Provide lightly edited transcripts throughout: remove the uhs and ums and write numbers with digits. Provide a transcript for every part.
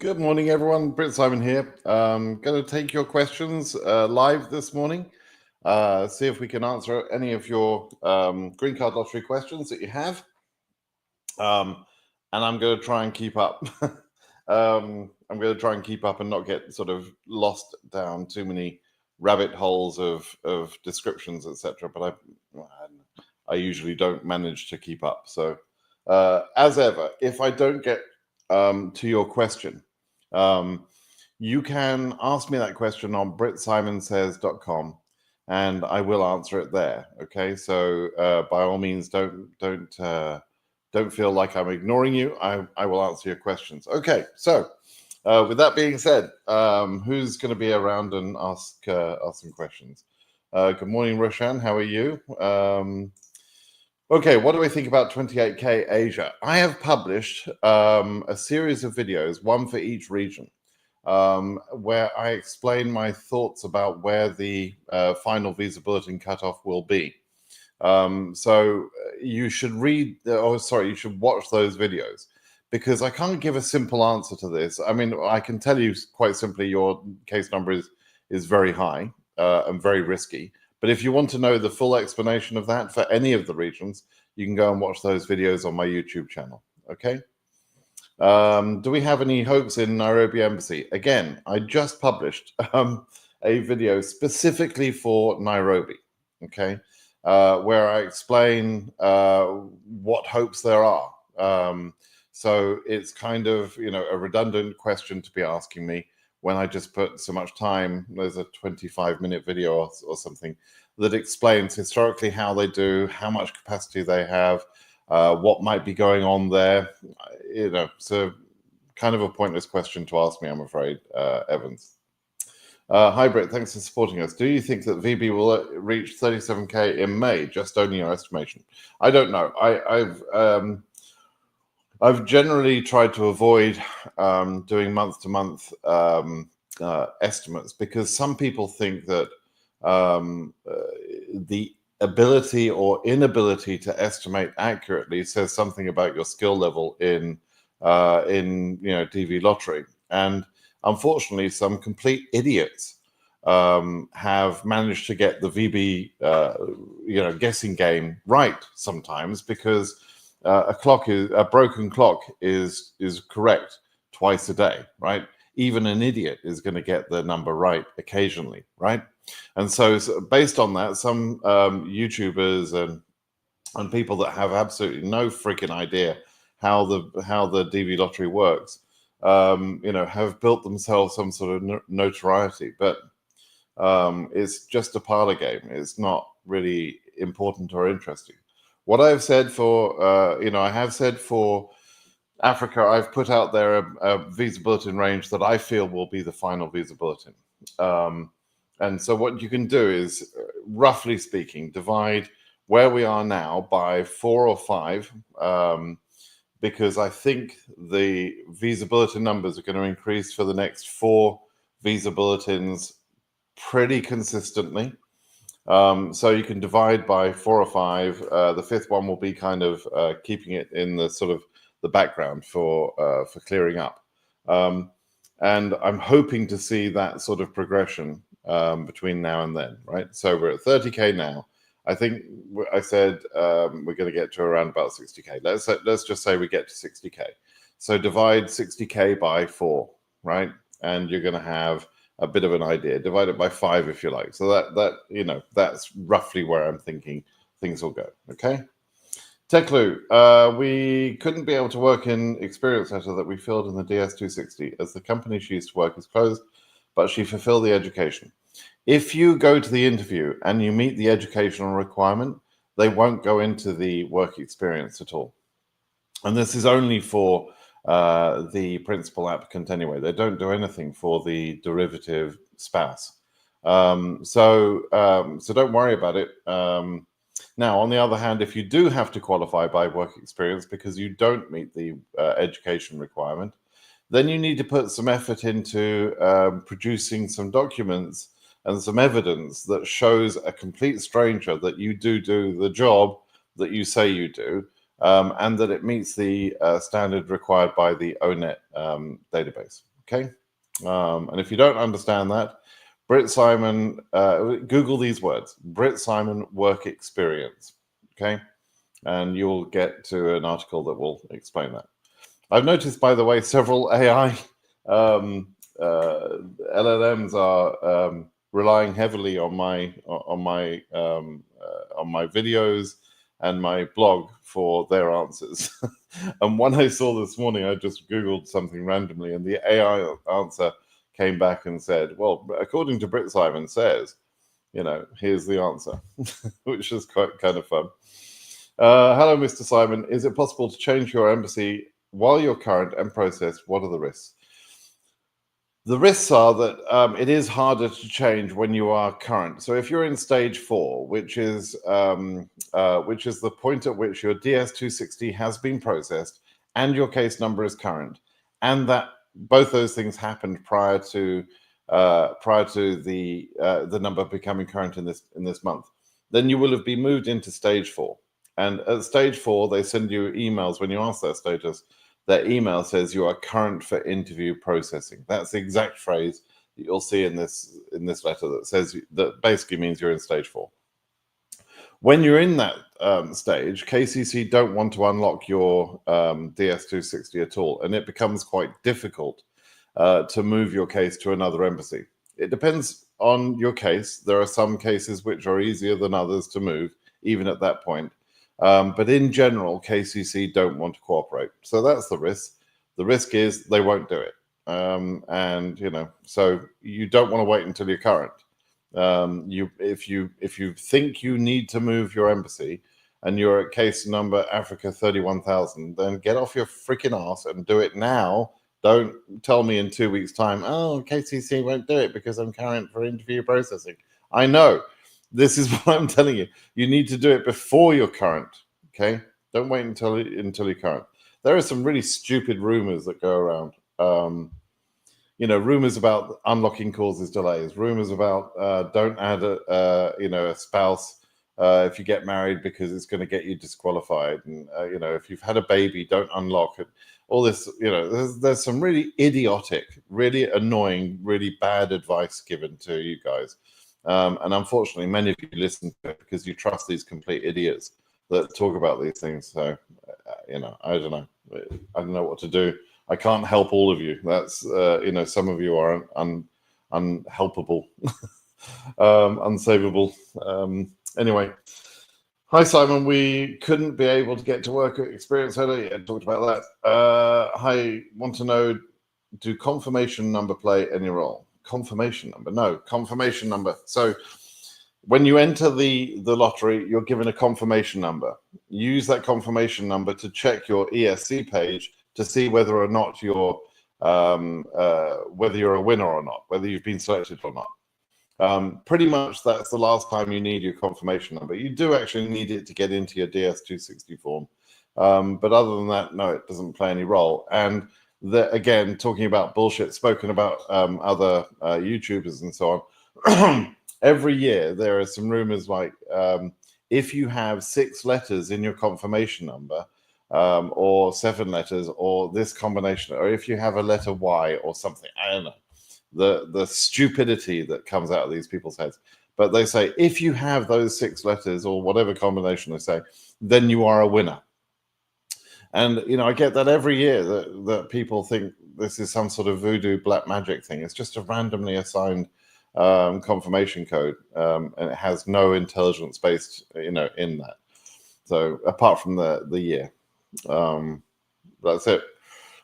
Good morning, everyone. Britt Simon here. Going to take your questions live this morning. See if we can answer any of your green card lottery questions that you have. And I'm going to try and keep up. I'm going to try and keep up and not get sort of lost down too many rabbit holes of descriptions, etc. But I usually don't manage to keep up. So as ever, if I don't get to your question, you can ask me that question on britsimonsays.com and I will answer it there. Okay, so by all means, don't feel like I'm ignoring you. I will answer your questions. Okay, so with that being said, who's going to be around and ask some questions? Good morning, Roshan. How are you? Okay, what do I think about 28K Asia? I have published a series of videos, one for each region, where I explain my thoughts about where the final visa bulletin cutoff will be. So you should you should watch those videos, because I can't give a simple answer to this. I mean, I can tell you quite simply your case number is very high and very risky. But if you want to know the full explanation of that for any of the regions, you can go and watch those videos on my YouTube channel. Okay. Do we have any hopes in Nairobi Embassy? Again, I just published a video specifically for Nairobi. Okay. Where I explain what hopes there are. So it's kind of, a redundant question to be asking me when I just put so much time. There's a 25-minute video or something that explains historically how they do, how much capacity they have, what might be going on there. So kind of a pointless question to ask me, I'm afraid, Evans. Hi, Britt. Thanks for supporting us. Do you think that VB will reach 37K in May? Just only your estimation. I don't know. I've generally tried to avoid doing month-to-month estimates, because some people think that the ability or inability to estimate accurately says something about your skill level in DV lottery. And unfortunately, some complete idiots have managed to get the VB, guessing game right sometimes, because a broken clock is correct twice a day, right? Even an idiot is going to get the number right occasionally, right? And so based on that, some YouTubers and people that have absolutely no freaking idea how the DV lottery works, have built themselves some sort of notoriety. But it's just a parlor game. It's not really important or interesting. What I've said for, I have said for Africa, I've put out there a visa bulletin range that I feel will be the final visa bulletin. And so what you can do is, roughly speaking, divide where we are now by 4 or 5, because I think the visa bulletin numbers are going to increase for the next 4 visa bulletins pretty consistently. So you can divide by 4 or 5. The 5th one will be kind of keeping it in the sort of the background for clearing up. And I'm hoping to see that sort of progression between now and then, right? So we're at 30K now. I think I said we're going to get to around about 60K. Let's just say we get to 60K. So divide 60K by 4, right? And you're going to have a bit of an idea. Divide it by 5 if you like. So that's roughly where I'm thinking things will go. Okay. Teklu, we couldn't be able to work in experience letter that we filled in the DS260 as the company she used to work is closed, but she fulfilled the education. If you go to the interview and you meet the educational requirement, they won't go into the work experience at all. And this is only for the principal applicant anyway. They don't do anything for the derivative spouse. So don't worry about it. Now, on the other hand, if you do have to qualify by work experience because you don't meet the education requirement, then you need to put some effort into producing some documents and some evidence that shows a complete stranger that you do the job that you say you do, and that it meets the standard required by the ONET database. Okay, and if you don't understand that, Brit Simon, Google these words: Brit Simon work experience. Okay, and you'll get to an article that will explain that. I've noticed, by the way, several AI LLMs are relying heavily on my videos and my blog for their answers. And one I saw this morning, I just Googled something randomly, and the AI answer came back and said, well, according to Brit Simon says, here's the answer, which is quite kind of fun. Hello, Mr. Simon. Is it possible to change your embassy while you're current and process? What are the risks? The risks are that it is harder to change when you are current. So if you're in stage 4, which is the point at which your DS-260 has been processed and your case number is current, and that both those things happened prior to the number becoming current in this month, then you will have been moved into stage 4. And at stage 4, they send you emails when you ask their status. Their email says you are current for interview processing. That's the exact phrase that you'll see in this letter that basically means you're in stage 4. When you're in that stage, KCC don't want to unlock your DS-260 at all, and it becomes quite difficult to move your case to another embassy. It depends on your case. There are some cases which are easier than others to move, even at that point. But in general, KCC don't want to cooperate. So that's the risk. The risk is they won't do it. So you don't want to wait until you're current. If you think you need to move your embassy and you're at case number Africa 31,000, then get off your freaking ass and do it now. Don't tell me in 2 weeks' time, oh, KCC won't do it because I'm current for interview processing. I know. This is what I'm telling you. You need to do it before you're current, okay? Don't wait until you're current. There are some really stupid rumors that go around. Rumors about unlocking causes delays. Rumors about don't add a spouse if you get married because it's going to get you disqualified. And if you've had a baby, don't unlock it. All this, there's some really idiotic, really annoying, really bad advice given to you guys. And unfortunately, many of you listen to it because you trust these complete idiots that talk about these things. So, I don't know. I don't know what to do. I can't help all of you. That's, some of you are unhelpable, unsavable. Anyway, hi, Simon. We couldn't be able to get to work at Experience earlier. Yeah, talked about that. Hi, want to know, do confirmation number play any role? Confirmation number? No, confirmation number. So when you enter the lottery, you're given a confirmation number. Use that confirmation number to check your ESC page to see whether or not you're whether you're a winner or not, whether you've been selected or not. Pretty much that's the last time you need your confirmation number. You do actually need it to get into your DS-260 form. But other than that, no, it doesn't play any role. And again, talking about bullshit spoken about other YouTubers and so on, every year there are some rumors like if you have 6 letters in your confirmation number, or 7 letters, or this combination, or if you have a letter Y or something, I don't know, the stupidity that comes out of these people's heads. But they say, if you have those 6 letters or whatever combination they say, then you are a winner. And, I get that every year that people think this is some sort of voodoo black magic thing. It's just a randomly assigned confirmation code, and it has no intelligence based, in that. So apart from the year, that's it.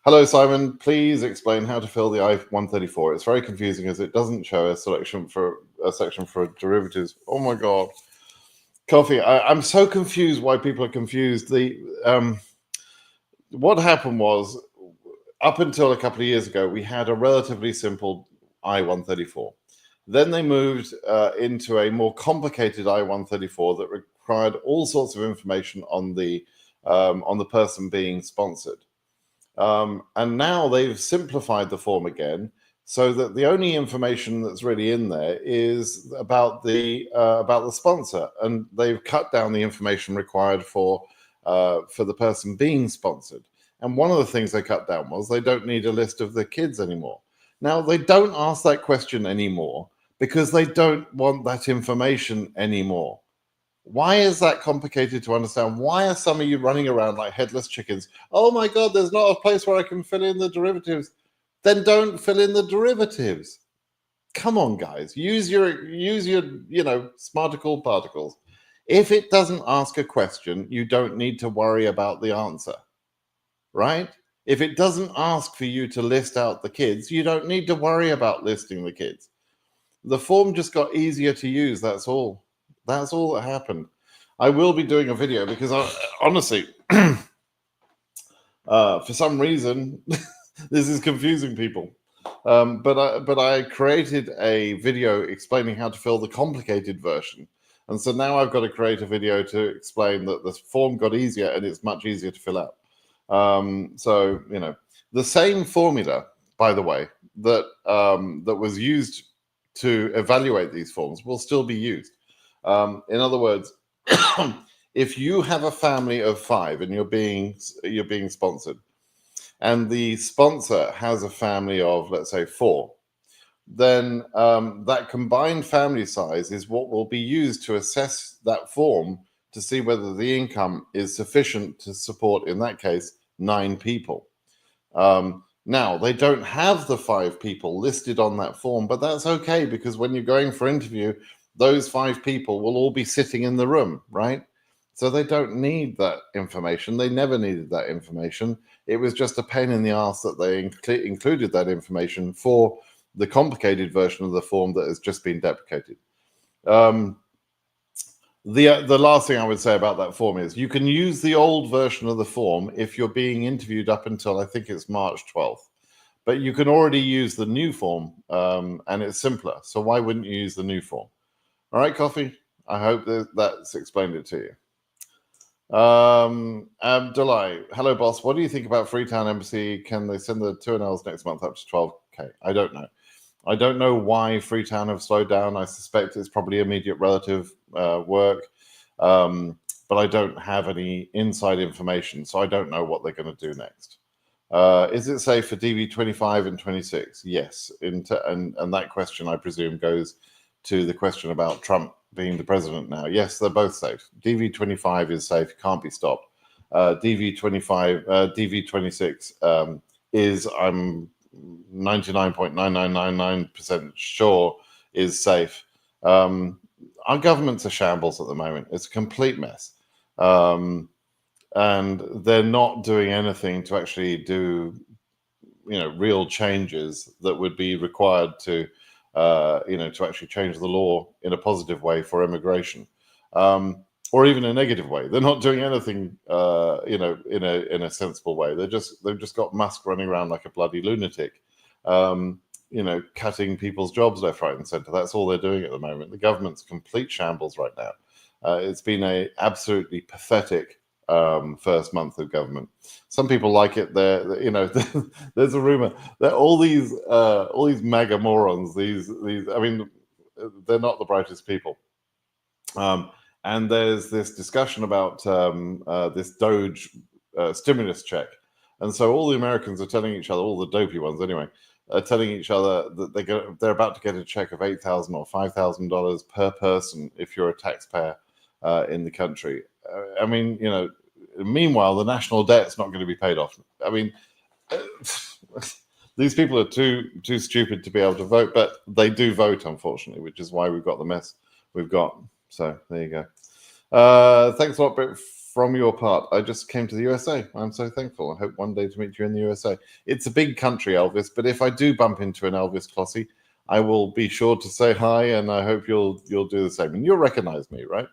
Hello, Simon. Please explain how to fill the I-134. It's very confusing as it doesn't show a section for derivatives. Oh my God. Coffee. I'm so confused why people are confused. What happened was, up until a couple of years ago, we had a relatively simple I-134. Then they moved into a more complicated I-134 that required all sorts of information on the person being sponsored. And now they've simplified the form again, so that the only information that's really in there is about the sponsor, and they've cut down the information required for for the person being sponsored. And one of the things they cut down was they don't need a list of the kids anymore. Now, they don't ask that question anymore because they don't want that information anymore. Why is that complicated to understand? Why are some of you running around like headless chickens? Oh my God, there's not a place where I can fill in the derivatives. Then don't fill in the derivatives. Come on, guys, use your smarticle particles. If it doesn't ask a question, you don't need to worry about the answer, right? If it doesn't ask for you to list out the kids, you don't need to worry about listing the kids. The form just got easier to use. That's all. That's all that happened. I will be doing a video because honestly, for some reason, this is confusing people. But I created a video explaining how to fill the complicated version. And so now I've got to create a video to explain that the form got easier and it's much easier to fill out. So, the same formula, by the way, that was used to evaluate these forms will still be used. In other words, if you have a family of 5 and you're being sponsored, and the sponsor has a family of, let's say, 4, then that combined family size is what will be used to assess that form to see whether the income is sufficient to support, in that case, 9 people. Now, they don't have the 5 people listed on that form, but that's okay because when you're going for interview, those 5 people will all be sitting in the room, right? So they don't need that information. They never needed that information. It was just a pain in the ass that they included that information for the complicated version of the form that has just been deprecated. The last thing I would say about that form is you can use the old version of the form if you're being interviewed up until I think it's March 12th. But you can already use the new form and it's simpler. So why wouldn't you use the new form? All right, Coffee. I hope that's explained it to you. Abdullah, hello, boss. What do you think about Freetown Embassy? Can they send the 2NLs next month up to 12K? I don't know. I don't know why Freetown have slowed down. I suspect it's probably immediate relative work, but I don't have any inside information, so I don't know what they're going to do next. Is it safe for DV25 and 26? Yes, and that question, I presume, goes to the question about Trump being the president now. Yes, they're both safe. DV25 is safe, can't be stopped. DV26 is, I'm 99.9999% sure, is safe. Our government's a shambles at the moment. It's a complete mess. And they're not doing anything to actually do, real changes that would be required to to actually change the law in a positive way for immigration, or even a negative way. They're not doing anything, in a sensible way. They've just got Musk running around like a bloody lunatic, cutting people's jobs left, right, and centre. That's all they're doing at the moment. The government's complete shambles right now. It's been a absolutely pathetic first month of government. Some people like it. There's a rumor that all these MAGA morons, these I mean, they're not the brightest people. And there's this discussion about this Doge stimulus check, and so all the Americans are telling each other, all the dopey ones anyway, are telling each other that they're about to get a check of $8,000 or $5,000 per person if you're a taxpayer in the country. I mean, meanwhile, the national debt's not going to be paid off. I mean, these people are too stupid to be able to vote, but they do vote, unfortunately, which is why we've got the mess we've got. So there you go. Thanks a lot, Britt, from your part. I just came to the USA. I'm so thankful. I hope one day to meet you in the USA. It's a big country, Elvis, but if I do bump into an Elvis Clossie, I will be sure to say hi, and I hope you'll do the same. And you'll recognize me, right?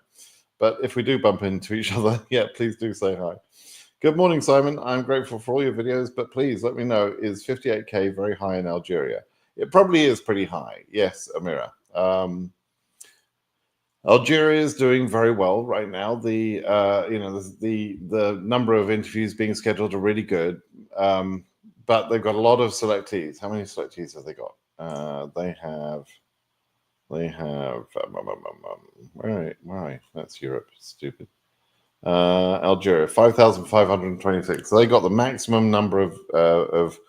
But if we do bump into each other, yeah, please do say hi. Good morning, Simon. I'm grateful for all your videos, but please let me know, is 58K very high in Algeria? It probably is pretty high. Yes, Amira. Algeria is doing very well right now. The number of interviews being scheduled are really good, but they've got a lot of selectees. How many selectees have they got? They have. Right. That's Europe. Stupid. Algeria, 5,526. So they got the maximum number of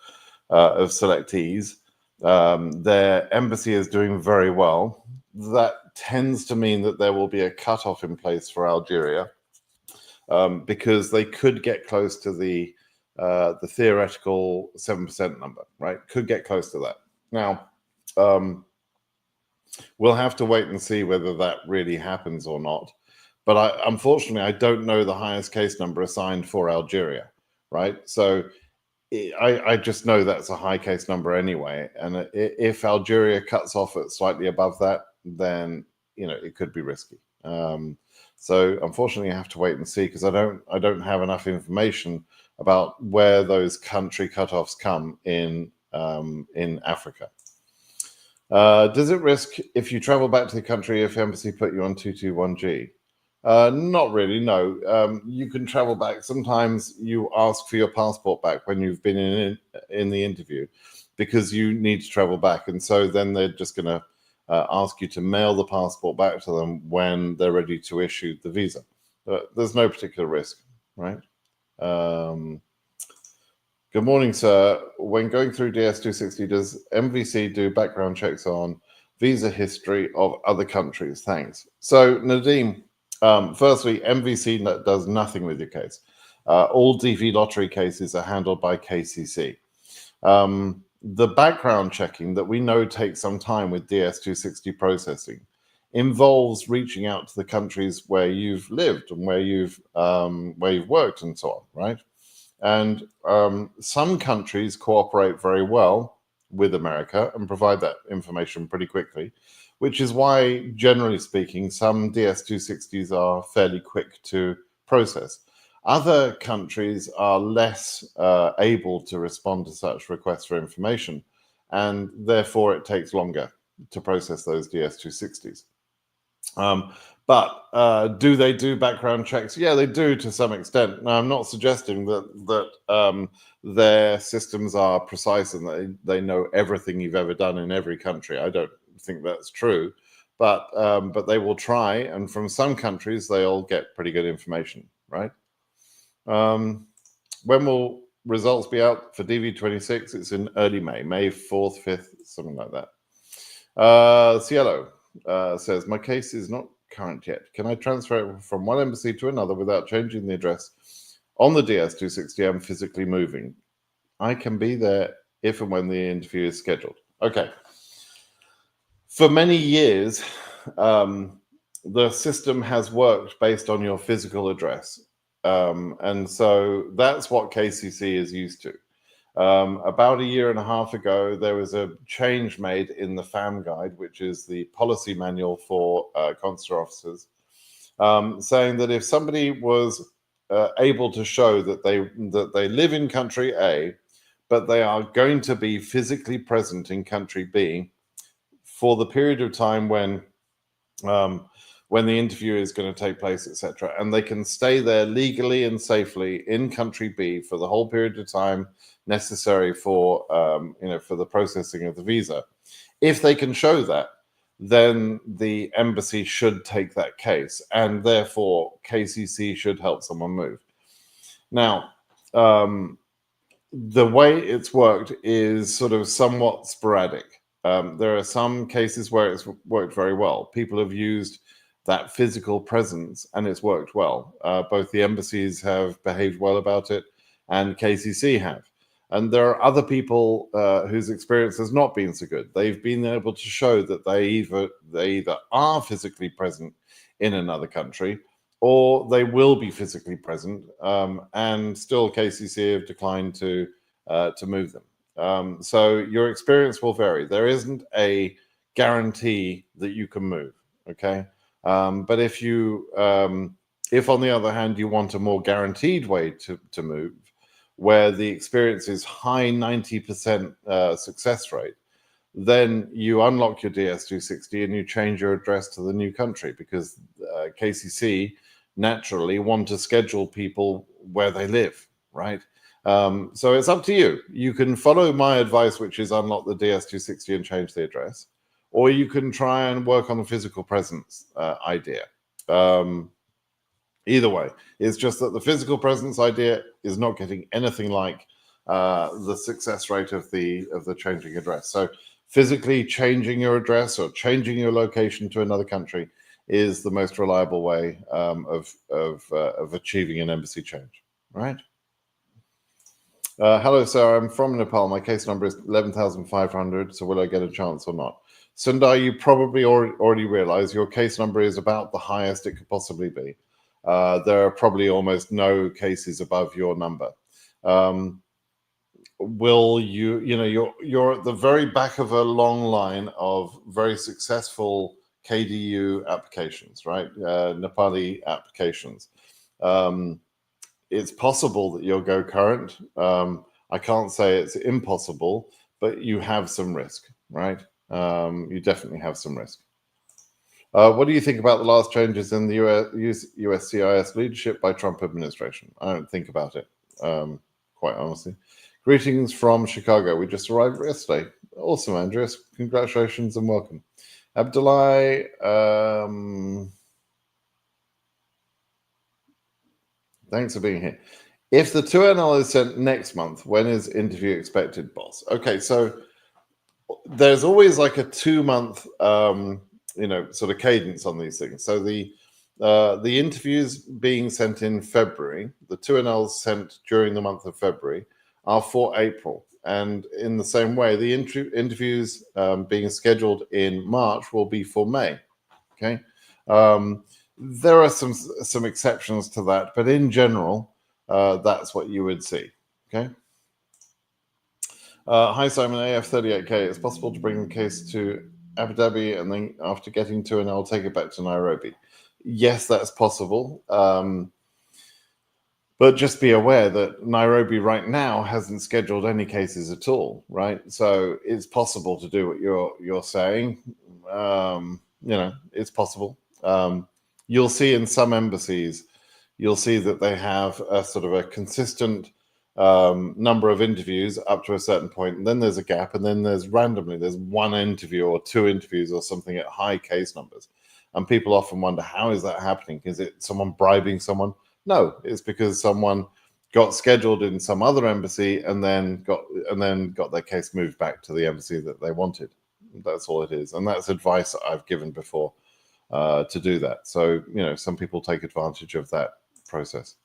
selectees. Their embassy is doing very well. That tends to mean that there will be a cutoff in place for Algeria, because they could get close to the theoretical 7% number, right? Could get close to that. Now, we'll have to wait and see whether that really happens or not. But unfortunately, I don't know the highest case number assigned for Algeria, right? So I just know that's a high case number anyway. And if Algeria cuts off at slightly above that, then it could be risky. So unfortunately, I have to wait and see, because I don't have enough information about where those country cutoffs come in Africa. Does it risk if you travel back to the country if embassy put you on 221G? Not really, no. You can travel back. Sometimes you ask for your passport back when you've been in the interview, because you need to travel back. And so then they're just going to ask you to mail the passport back to them when they're ready to issue the visa. There's no particular risk, right? Good morning, sir. When going through DS260, does MVC do background checks on visa history of other countries? Thanks. So, Nadeem, firstly, MVC does nothing with your case. All DV lottery cases are handled by KCC. The background checking that we know takes some time with DS260 processing involves reaching out to the countries where you've lived and where you've worked and so on, right? And some countries cooperate very well with America and provide that information pretty quickly, which is why, generally speaking, some DS260s are fairly quick to process. Other countries are less able to respond to such requests for information, and therefore it takes longer to process those DS260s. But do they do background checks? Yeah, they do to some extent. Now, I'm not suggesting that their systems are precise and they know everything you've ever done in every country. I don't think that's true, but they will try, and from some countries they'll get pretty good information, right? When will results be out for DV26? It's in early May 4th, 5th, something like that. Cielo says, my case is not current yet. Can I transfer it from one embassy to another without changing the address on the DS260 I'm physically moving? I can be there if and when the interview is scheduled. Okay. For many years, the system has worked based on your physical address. And so that's what KCC is used to. About a year and a half ago, there was a change made in the FAM guide, which is the policy manual for consular officers, saying that if somebody was able to show that they live in country A, but they are going to be physically present in country B for the period of time when the interview is going to take place, etc., and they can stay there legally and safely in country B for the whole period of time necessary for for the processing of the visa. If they can show that, then the embassy should take that case, and therefore KCC should help someone move. Now, the way it's worked is sort of somewhat sporadic. There are some cases where it's worked very well. People have used that physical presence and it's worked well. Both the embassies have behaved well about it and KCC have. And there are other people whose experience has not been so good. They've been able to show that they either are physically present in another country or they will be physically present, and still KCC have declined to move them. So your experience will vary. There isn't a guarantee that you can move, okay? But if on the other hand you want a more guaranteed way to move, where the experience is high 90% success rate, then you unlock your DS260 and you change your address to the new country, because KCC naturally want to schedule people where they live, right? So it's up to you. You can follow my advice, which is unlock the DS260 and change the address, or you can try and work on the physical presence idea. Either way, it's just that the physical presence idea is not getting anything like the success rate of the changing address. So physically changing your address or changing your location to another country is the most reliable way of achieving an embassy change, right? Hello, sir. I'm from Nepal. My case number is 11,500. So will I get a chance or not? Sundar, you probably already realize your case number is about the highest it could possibly be. There are probably almost no cases above your number. Will you're at the very back of a long line of very successful KDU applications, right? Nepali applications. It's possible that you'll go current. I can't say it's impossible, but you have some risk, right? You definitely have some risk. What do you think about the last changes in the USCIS leadership by Trump administration? I don't think about it, quite honestly. Greetings from Chicago. We just arrived yesterday. Awesome, Andreas. Congratulations and welcome. Abdullah, thanks for being here. If the 2NL is sent next month, when is interview expected, boss? Okay, so there's always like a 2-month, sort of cadence on these things. So the interviews being sent in February, the 2NLs sent during the month of February are for April. And in the same way, the interviews being scheduled in March will be for May. Okay. There are some exceptions to that, but in general, that's what you would see. Okay. Hi, Simon, AF38K. It's possible to bring the case to Abu Dhabi and then after getting to, and I'll take it back to Nairobi. Yes, that's possible. But just be aware that Nairobi right now hasn't scheduled any cases at all, right? So it's possible to do what you're saying. It's possible. You'll see in some embassies, you'll see that they have a sort of a consistent number of interviews up to a certain point, and then there's a gap, and then there's one interview or 2 interviews or something at high case numbers. And people often wonder, how is that happening? Is it someone bribing someone? No, it's because someone got scheduled in some other embassy and then got their case moved back to the embassy that they wanted. That's all it is, and that's advice that I've given before to do that. So some people take advantage of that process.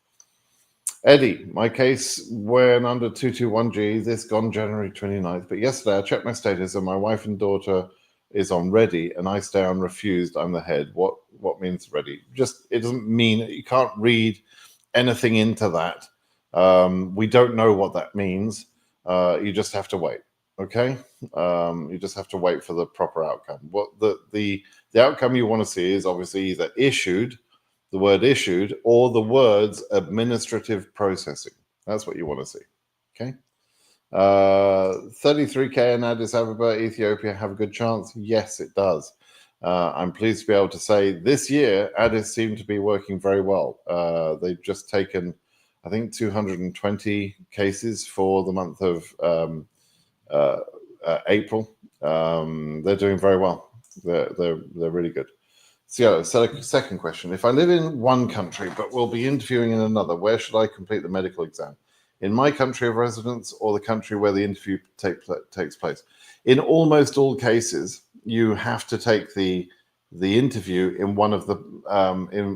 Eddie, my case went under 221G. This gone January 29th, but yesterday I checked my status and my wife and daughter is on ready, and I stay on refused. I'm the head. What means ready? Just, it doesn't mean, you can't read anything into that. We don't know what that means. You just have to wait. Okay. You just have to wait for the proper outcome. What the outcome you want to see is obviously either issued, the word issued, or the words administrative processing. That's what you want to see. Okay. 33K in Addis Ababa, Ethiopia, have a good chance? Yes, it does. I'm pleased to be able to say this year, Addis seem to be working very well. They've just taken, I think, 220 cases for the month of April. They're doing very well. They're really good. So, second question. If I live in one country but will be interviewing in another, where should I complete the medical exam? In my country of residence or the country where the interview takes place? In almost all cases, you have to take the interview in one of the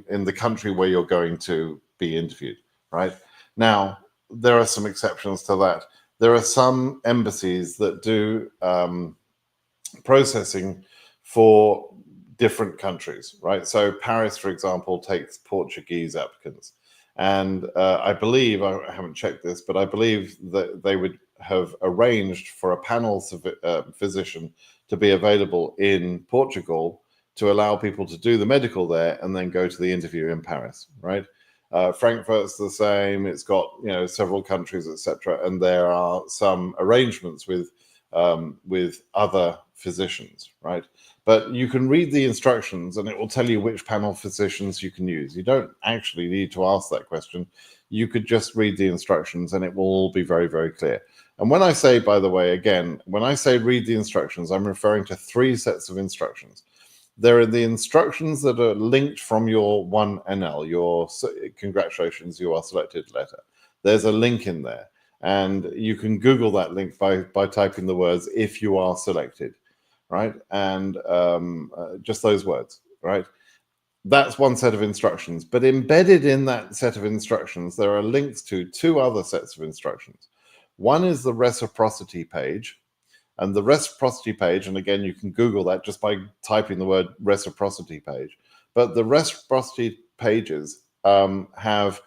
in the country where you're going to be interviewed. Right now, there are some exceptions to that. There are some embassies that do processing for different countries. Right, so Paris, for example, takes Portuguese applicants. And I believe, I haven't checked this, but I believe that they would have arranged for a panel physician to be available in Portugal to allow people to do the medical there and then go to the interview in Paris, right? Frankfurt's the same. It's got several countries, etc. And there are some arrangements with other physicians, right? But you can read the instructions and it will tell you which panel physicians you can use. You don't actually need to ask that question. You could just read the instructions and it will all be very, very clear. And when I say, by the way, again, when I say read the instructions, I'm referring to 3 sets of instructions. there are the instructions that are linked from your 1NL, your congratulations, you are selected letter. There's a link in there, and you can Google that link by typing the words "if you are selected," right? And just those words, right? That's one set of instructions, but embedded in that set of instructions, there are links to two other sets of instructions. One is the reciprocity page, and the reciprocity page, and again, you can Google that just by typing the word reciprocity page, but the reciprocity pages have,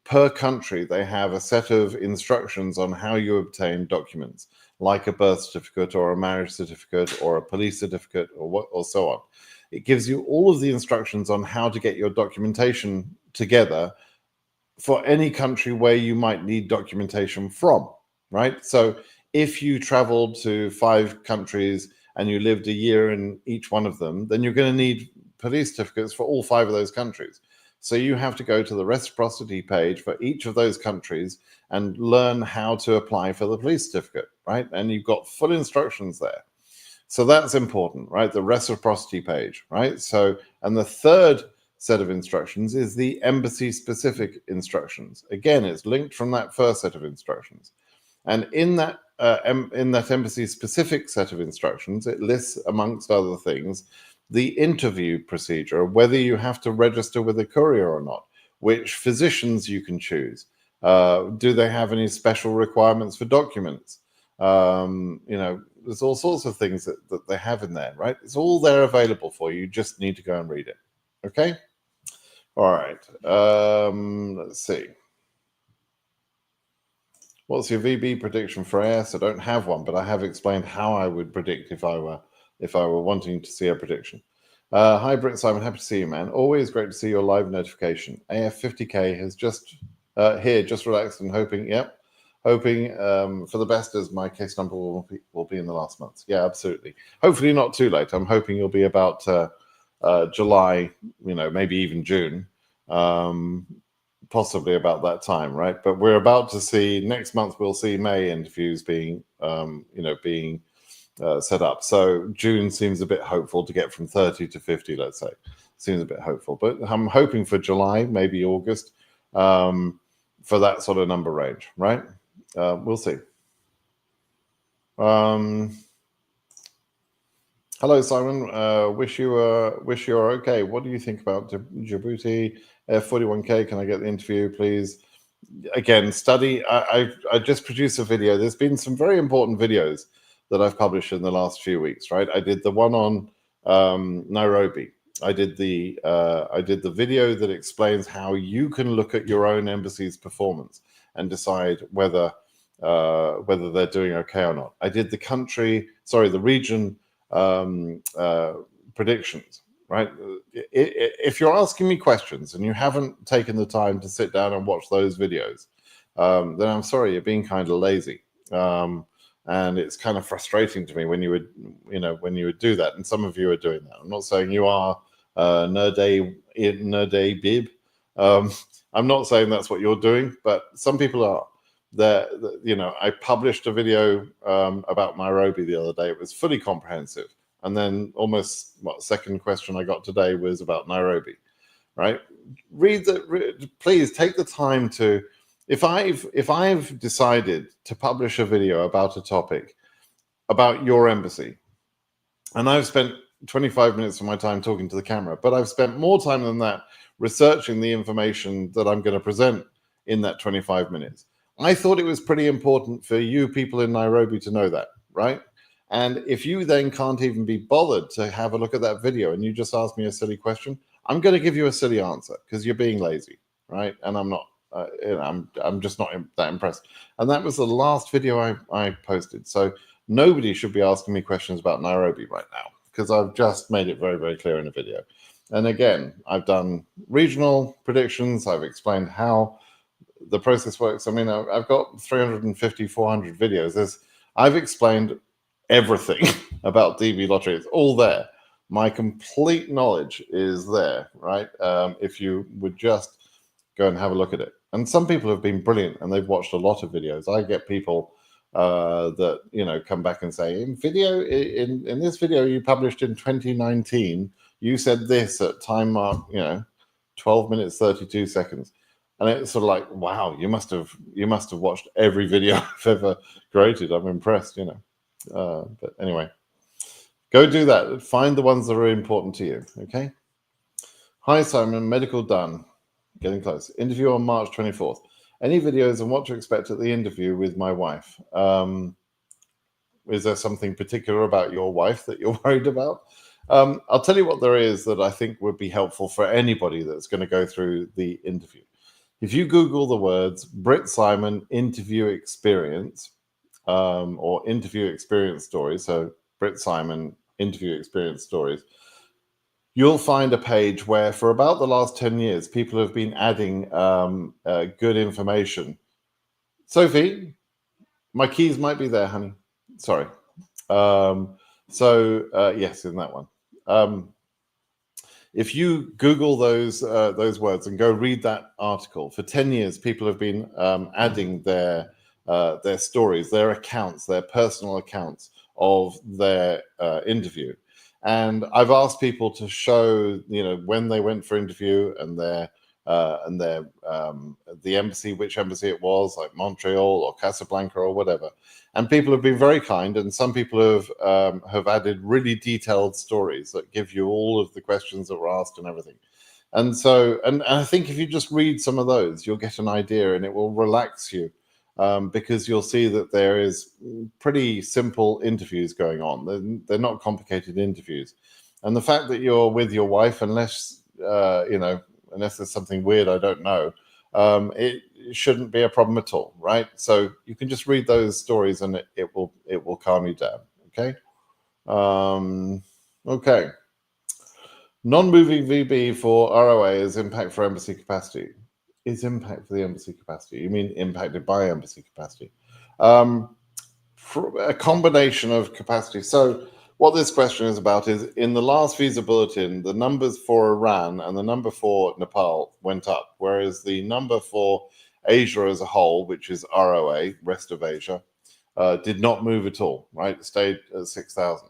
per country, they have a set of instructions on how you obtain documents, like a birth certificate or a marriage certificate or a police certificate or so on. It gives you all of the instructions on how to get your documentation together for any country where you might need documentation from, right? So if you traveled to 5 countries and you lived a year in each one of them, then you're going to need police certificates for all 5 of those countries. So you have to go to the reciprocity page for each of those countries and learn how to apply for the police certificate, right? And you've got full instructions there. So that's important, right? The reciprocity page, right? So, and the third set of instructions is the embassy specific instructions. Again, it's linked from that first set of instructions. And in that embassy specific set of instructions, it lists, amongst other things, the interview procedure, whether you have to register with a courier or not, which physicians you can choose. Do they have any special requirements for documents? There's all sorts of things that they have in there, right? It's all there available for you. You just need to go and read it. Okay? All right. Let's see. What's your VB prediction for AS? I don't have one, but I have explained how I would predict if I were wanting to see a prediction. Hi, Brit Simon. Happy to see you, man. Always great to see your live notification. AF50K has just relaxed and hoping. Yep. Hoping for the best, as my case number will be in the last month. Yeah, absolutely. Hopefully not too late. I'm hoping you'll be about July, maybe even June, possibly about that time, right? But we're about to see, next month we'll see May interviews being set up. So June seems a bit hopeful to get from 30 to 50, let's say. Seems a bit hopeful. But I'm hoping for July, maybe August, for that sort of number range, right? We'll see. Hello, Simon. Wish you are okay. What do you think about Djibouti? 41K. Can I get the interview, please? Again, study. I just produced a video. There's been some very important videos that I've published in the last few weeks. Right. I did the one on Nairobi. I did the video that explains how you can look at your own embassy's performance and decide whether they're doing okay or not. I did the region predictions, right? If you're asking me questions and you haven't taken the time to sit down and watch those videos, then I'm sorry, you're being kind of lazy. And it's kind of frustrating to me when you would do that. And some of you are doing that. I'm not saying you are nerde bib. I'm not saying that's what you're doing, but some people are. I published a video about Nairobi the other day. It was fully comprehensive, and then almost second question I got today was about Nairobi. Right? Please take the time to. If I've decided to publish a video about a topic about your embassy, and I've spent 25 minutes of my time talking to the camera, but I've spent more time than that researching the information that I'm going to present in that 25 minutes. I thought it was pretty important for you people in Nairobi to know that, right? And if you then can't even be bothered to have a look at that video and you just ask me a silly question, I'm going to give you a silly answer because you're being lazy, right? And I'm not, I'm just not that impressed. And that was the last video I posted. So nobody should be asking me questions about Nairobi right now because I've just made it very, very clear in a video. And again, I've done regional predictions. I've explained how the process works. I mean, I've got 350, 400 videos. I've explained everything about DB lottery. It's all there. My complete knowledge is there, right? If you would just go and have a look at it. And some people have been brilliant and they've watched a lot of videos. I get people that come back and say, in this video you published in 2019, you said this at time mark 12 minutes 32 seconds. And it's sort of like, wow, you must have watched every video I've ever created. I'm impressed. But anyway, go do that. Find the ones that are important to you. Okay. Hi Simon, medical done, getting close. Interview on March 24th. Any videos on what to expect at the interview with my wife? Is there something particular about your wife that you're worried about? I'll tell you what there is that I think would be helpful for anybody that's going to go through the interview. If you Google the words Brit Simon interview experience or interview experience stories, so Brit Simon interview experience stories, you'll find a page where for about the last 10 years, people have been adding good information. Sophie, my keys might be there, honey. Sorry. Yes, in that one. If you Google those words and go read that article, for 10 years, people have been adding their stories, their accounts, their personal accounts of their interview. And I've asked people to show, when they went for interview and the embassy, which embassy it was, like Montreal or Casablanca or whatever. And people have been very kind, and some people have added really detailed stories that give you all of the questions that were asked and everything. And so, and I think if you just read some of those, you'll get an idea, and it will relax you, because you'll see that there is pretty simple interviews going on. They're not complicated interviews. And the fact that you're with your wife, unless there's something weird I don't know, it shouldn't be a problem at all, right? So you can just read those stories, and it will calm you down. Okay. Okay. Non-moving VB for ROA is impact for embassy capacity. Is impact for the embassy capacity? You mean impacted by embassy capacity? For a combination of capacity. So what this question is about is, in the last visa bulletin, the numbers for Iran and the number for Nepal went up, whereas the number for Asia as a whole, which is ROA, rest of Asia, did not move at all, right? It stayed at 6,000.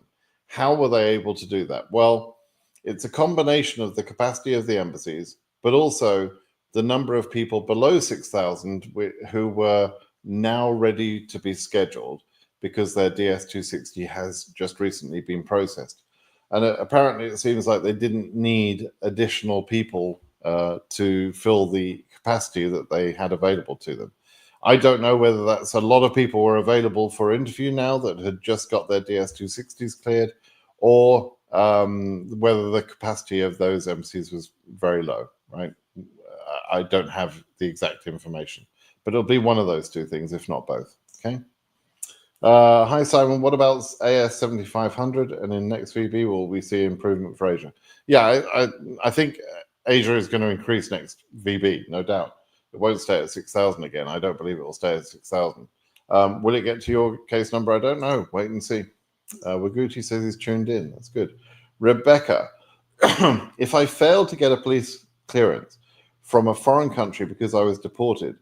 How were they able to do that? Well, it's a combination of the capacity of the embassies, but also the number of people below 6,000 who were now ready to be scheduled, because their DS-260 has just recently been processed. And apparently it seems like they didn't need additional people to fill the capacity that they had available to them. I don't know whether that's a lot of people were available for interview now that had just got their DS-260s cleared, or whether the capacity of those embassies was very low, right? I don't have the exact information, but it'll be one of those two things, if not both, okay? Hi, Simon. What about AS 7500? And in next VB, will we see improvement for Asia? Yeah, I think Asia is going to increase next VB, no doubt. It won't stay at 6,000 again. I don't believe it will stay at 6,000. Will it get to your case number? I don't know. Wait and see. Waguchi says he's tuned in. That's good. Rebecca, if I fail to get a police clearance from a foreign country because I was deported,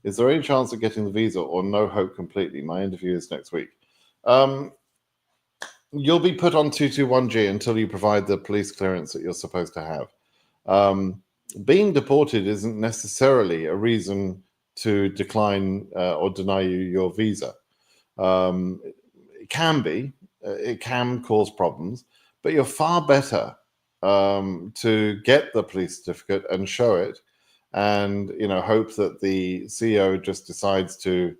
is there any chance of getting the visa, or no hope completely? My interview is next week. You'll be put on 221G until you provide the police clearance that you're supposed to have. Being deported isn't necessarily a reason to decline or deny you your visa. It can be. It can cause problems, but you're far better to get the police certificate and show it, and hope that the CEO just decides to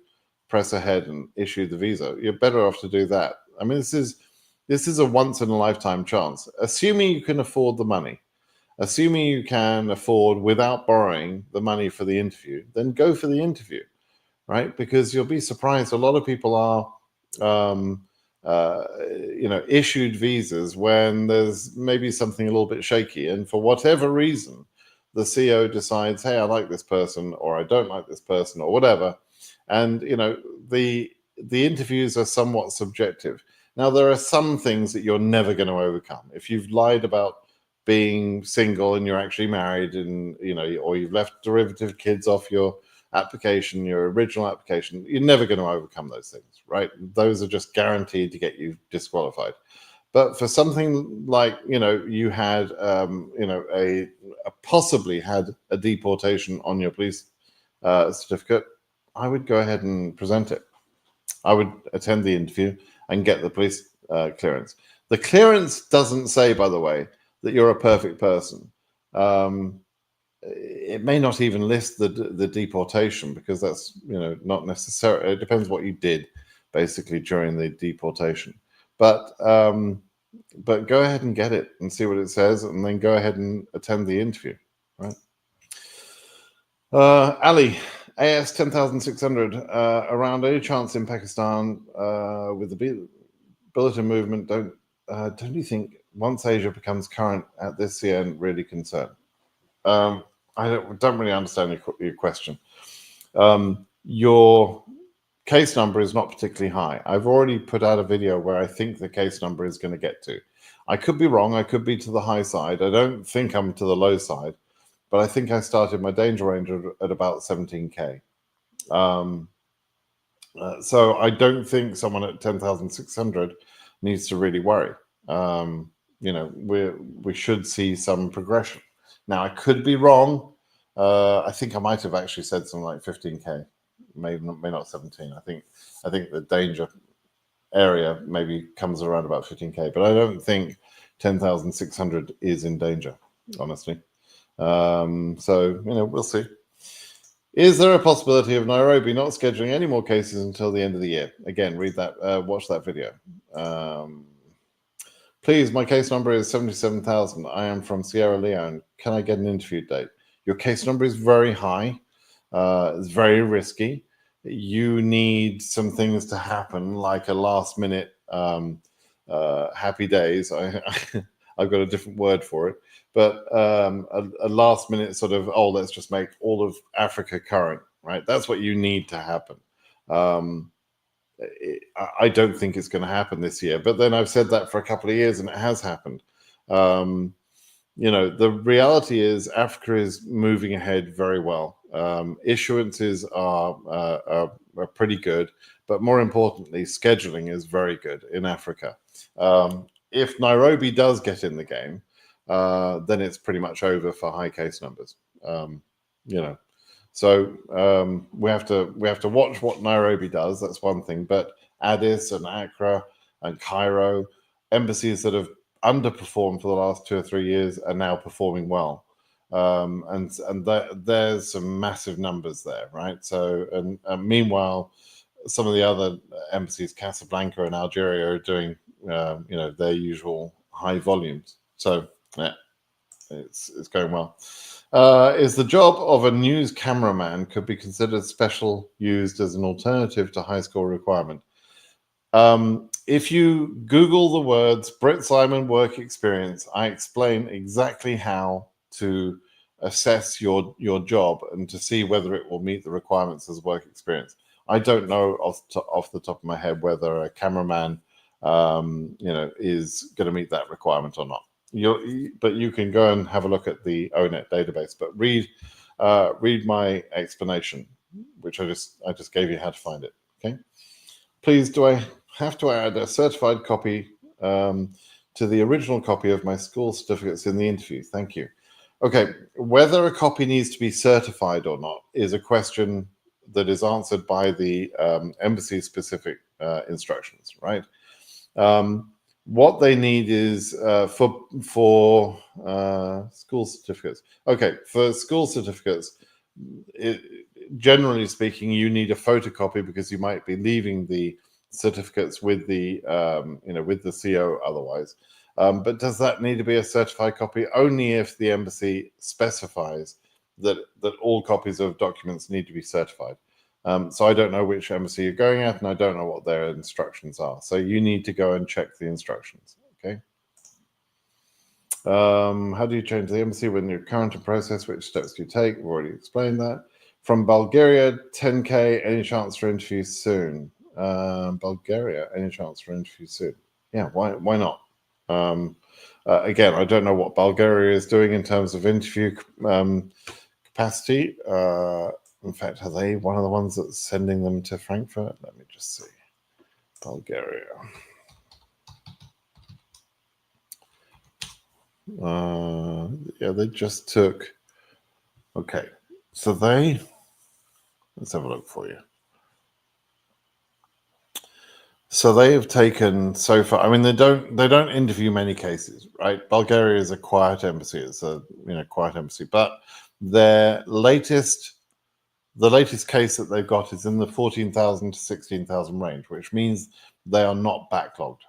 press ahead and issue the visa. You're better off to do that. I mean, this is a once in a lifetime chance, assuming you can afford the money. Assuming you can afford, without borrowing, the money for the interview, then go for the interview, right? Because you'll be surprised. A lot of people are issued visas when there's maybe something a little bit shaky, and for whatever reason, the CEO decides, hey, I like this person, or I don't like this person, or whatever. And the interviews are somewhat subjective. Now, there are some things that you're never going to overcome. If you've lied about being single and you're actually married, and or you've left derivative kids off your application, your original application, you're never going to overcome those things, right? Those are just guaranteed to get you disqualified. But for something like, you had, a possibly had a deportation on your police certificate, I would go ahead and present it. I would attend the interview and get the police clearance. The clearance doesn't say, by the way, that you're a perfect person. It may not even list the deportation, because that's not necessary. It depends what you did basically during the deportation. But go ahead and get it and see what it says, and then go ahead and attend the interview, right? Ali, AS 10,600, around any chance in Pakistan with the bulletin movement, don't you think once Asia becomes current at this CN really concerned? I don't really understand your question. Your case number is not particularly high. I've already put out a video where I think the case number is going to get to. I could be wrong. I could be to the high side. I don't think I'm to the low side, but I think I started my danger range at about 17K. So I don't think someone at 10,600 needs to really worry. We should see some progression. Now, I could be wrong. I think I might have actually said something like 15K, may not 17. I think the danger area maybe comes around about 15K, but I don't think 10,600 is in danger, honestly. So we'll see. Is there a possibility of Nairobi not scheduling any more cases until the end of the year? Again, watch that video. Please, my case number is 77,000. I am from Sierra Leone. Can I get an interview date? Your case number is very high. It's very risky. You need some things to happen, like a last minute happy days. I've got a different word for it, but a last minute sort of, let's just make all of Africa current, right? That's what you need to happen. I don't think it's going to happen this year, but then I've said that for a couple of years and it has happened. The reality is Africa is moving ahead very well. Issuances are pretty good, but more importantly, scheduling is very good in Africa. If Nairobi does get in the game, then it's pretty much over for high case numbers. So we have to watch what Nairobi does. That's one thing. But Addis and Accra and Cairo, embassies that have underperformed for the last 2 or 3 years, are now performing well. And there's some massive numbers there, right? So and meanwhile, some of the other embassies, Casablanca and Algeria, are doing their usual high volumes. So yeah, it's going well. Is the job of a news cameraman could be considered special used as an alternative to high school requirement? If you Google the words Brett Simon work experience, I explain exactly how to assess your job and to see whether it will meet the requirements as work experience. I don't know off the top of my head whether a cameraman is going to meet that requirement or not. But you can go and have a look at the ONET database. But read my explanation, which I just gave you how to find it. Okay. Please, do I have to add a certified copy to the original copy of my school certificates in the interview? Thank you. Okay. Whether a copy needs to be certified or not is a question that is answered by the embassy-specific instructions, right? What they need is for school certificates. Okay, for school certificates, generally speaking, you need a photocopy because you might be leaving the certificates with the with the CO otherwise. But does that need to be a certified copy? Only if the embassy specifies that all copies of documents need to be certified. So I don't know which embassy you're going at, and I don't know what their instructions are. So you need to go and check the instructions. Okay. How do you change the embassy when you're current in process? Which steps do you take? We've already explained that. From Bulgaria, 10K. Any chance for interview soon? Bulgaria, any chance for interview soon? Yeah. Why not? Again, I don't know what Bulgaria is doing in terms of interview capacity. In fact, are they one of the ones that's sending them to Frankfurt? Let me just see. Bulgaria. Yeah, they just took. Okay, so let's have a look for you. So they have taken so far. I mean, they don't interview many cases, right? Bulgaria is a quiet embassy. It's a quiet embassy, but the latest case that they've got is in the 14,000 to 16,000 range, which means they are not backlogged.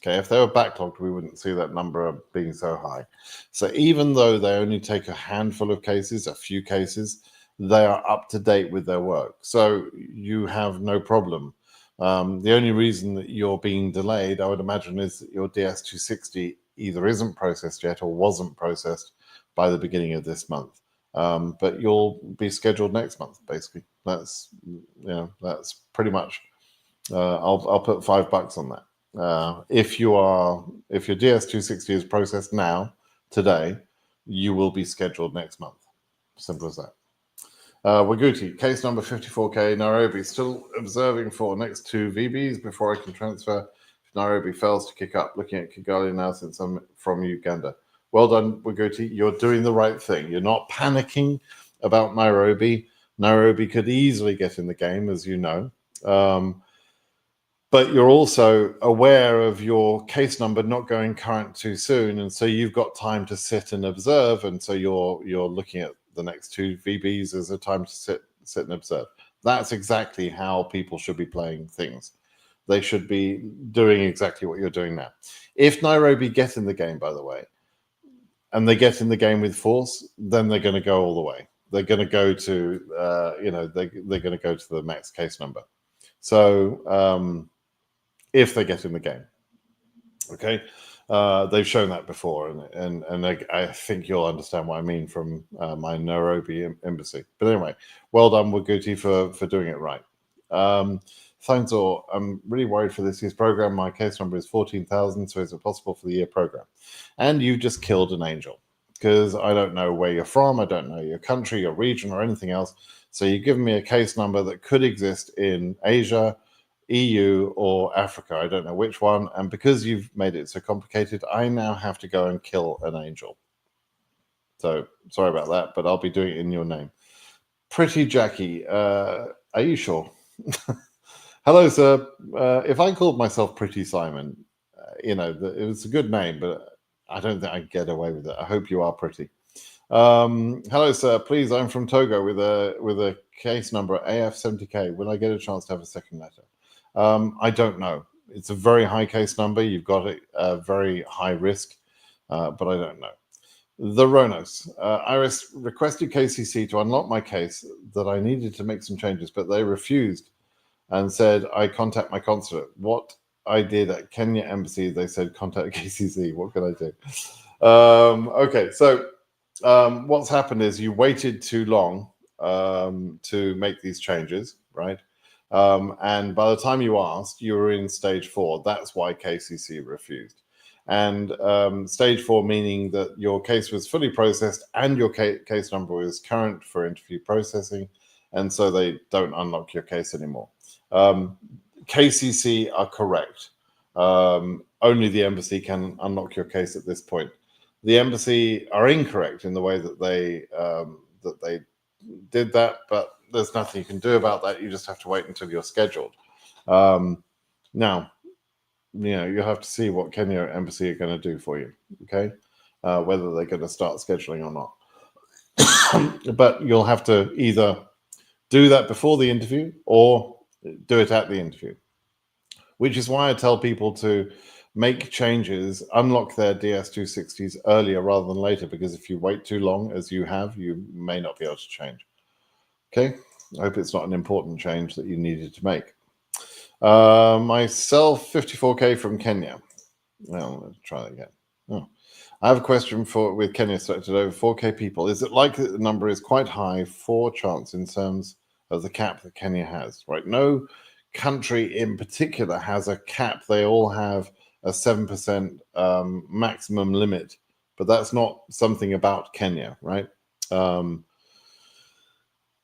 Okay, if they were backlogged, we wouldn't see that number being so high. So even though they only take a handful of cases, a few cases, they are up to date with their work. So you have no problem. The only reason that you're being delayed, I would imagine, is that your DS260 either isn't processed yet or wasn't processed by the beginning of this month. But you'll be scheduled next month, basically. That's pretty much. I'll put $5 on that. If your DS260 is processed now, today, you will be scheduled next month. Simple as that. Waguti, case number 54K, Nairobi, still observing for next 2 VBs before I can transfer. If Nairobi fails to kick up, looking at Kigali now since I'm from Uganda. Well done, Waguti. You're doing the right thing. You're not panicking about Nairobi. Nairobi could easily get in the game, as you know. But you're also aware of your case number not going current too soon, and so you've got time to sit and observe, and so you're looking at the next 2 VBs as a time to sit and observe. That's exactly how people should be playing things. They should be doing exactly what you're doing now. If Nairobi get in the game, by the way, and they get in the game with force, then they're going to go all the way. They're going to go to, they're going to go to the max case number. So if they get in the game, okay, they've shown that before, and I think you'll understand what I mean from my Nairobi embassy. But anyway, well done, Waguti, for doing it right. Thanzor, I'm really worried for this year's program. My case number is 14,000, so is it possible for the year program? And you just killed an angel, because I don't know where you're from, I don't know your country, your region, or anything else. So you've given me a case number that could exist in Asia, EU, or Africa. I don't know which one. And because you've made it so complicated, I now have to go and kill an angel. So sorry about that, but I'll be doing it in your name. Pretty Jackie, are you sure? Hello, sir. If I called myself Pretty Simon, it was a good name, but I don't think I'd get away with it. I hope you are pretty. Hello, sir. Please, I'm from Togo with a case number AF70K. Will I get a chance to have a second letter? I don't know. It's a very high case number. You've got a very high risk, but I don't know. The Ronos. Iris requested KCC to unlock my case that I needed to make some changes, but they refused and said I contact my consulate. What I did at Kenya Embassy, they said contact KCC. What can I do? Okay, so what's happened is you waited too long to make these changes, right? And by the time you asked, you were in stage 4. That's why KCC refused. And stage 4 meaning that your case was fully processed and your case number was current for interview processing, and so they don't unlock your case anymore. KCC are correct. Only the embassy can unlock your case at this point. The embassy are incorrect in the way that they did that, but there's nothing you can do about that. You just have to wait until you're scheduled. Now, you have to see what Kenya Embassy are going to do for you, okay? Whether they're going to start scheduling or not. But you'll have to either do that before the interview or do it at the interview, which is why I tell people to make changes, unlock their DS260s earlier rather than later, because if you wait too long, as you have, you may not be able to change. Okay, I hope it's not an important change that you needed to make. Myself, 54K from Kenya. Well, let's try that again. Oh. I have a question with Kenya selected over 4K people. Is it likely that the number is quite high for chance in terms of the cap that Kenya has? Right, no country in particular has a cap. They all have a 7% maximum limit, but that's not something about Kenya, right?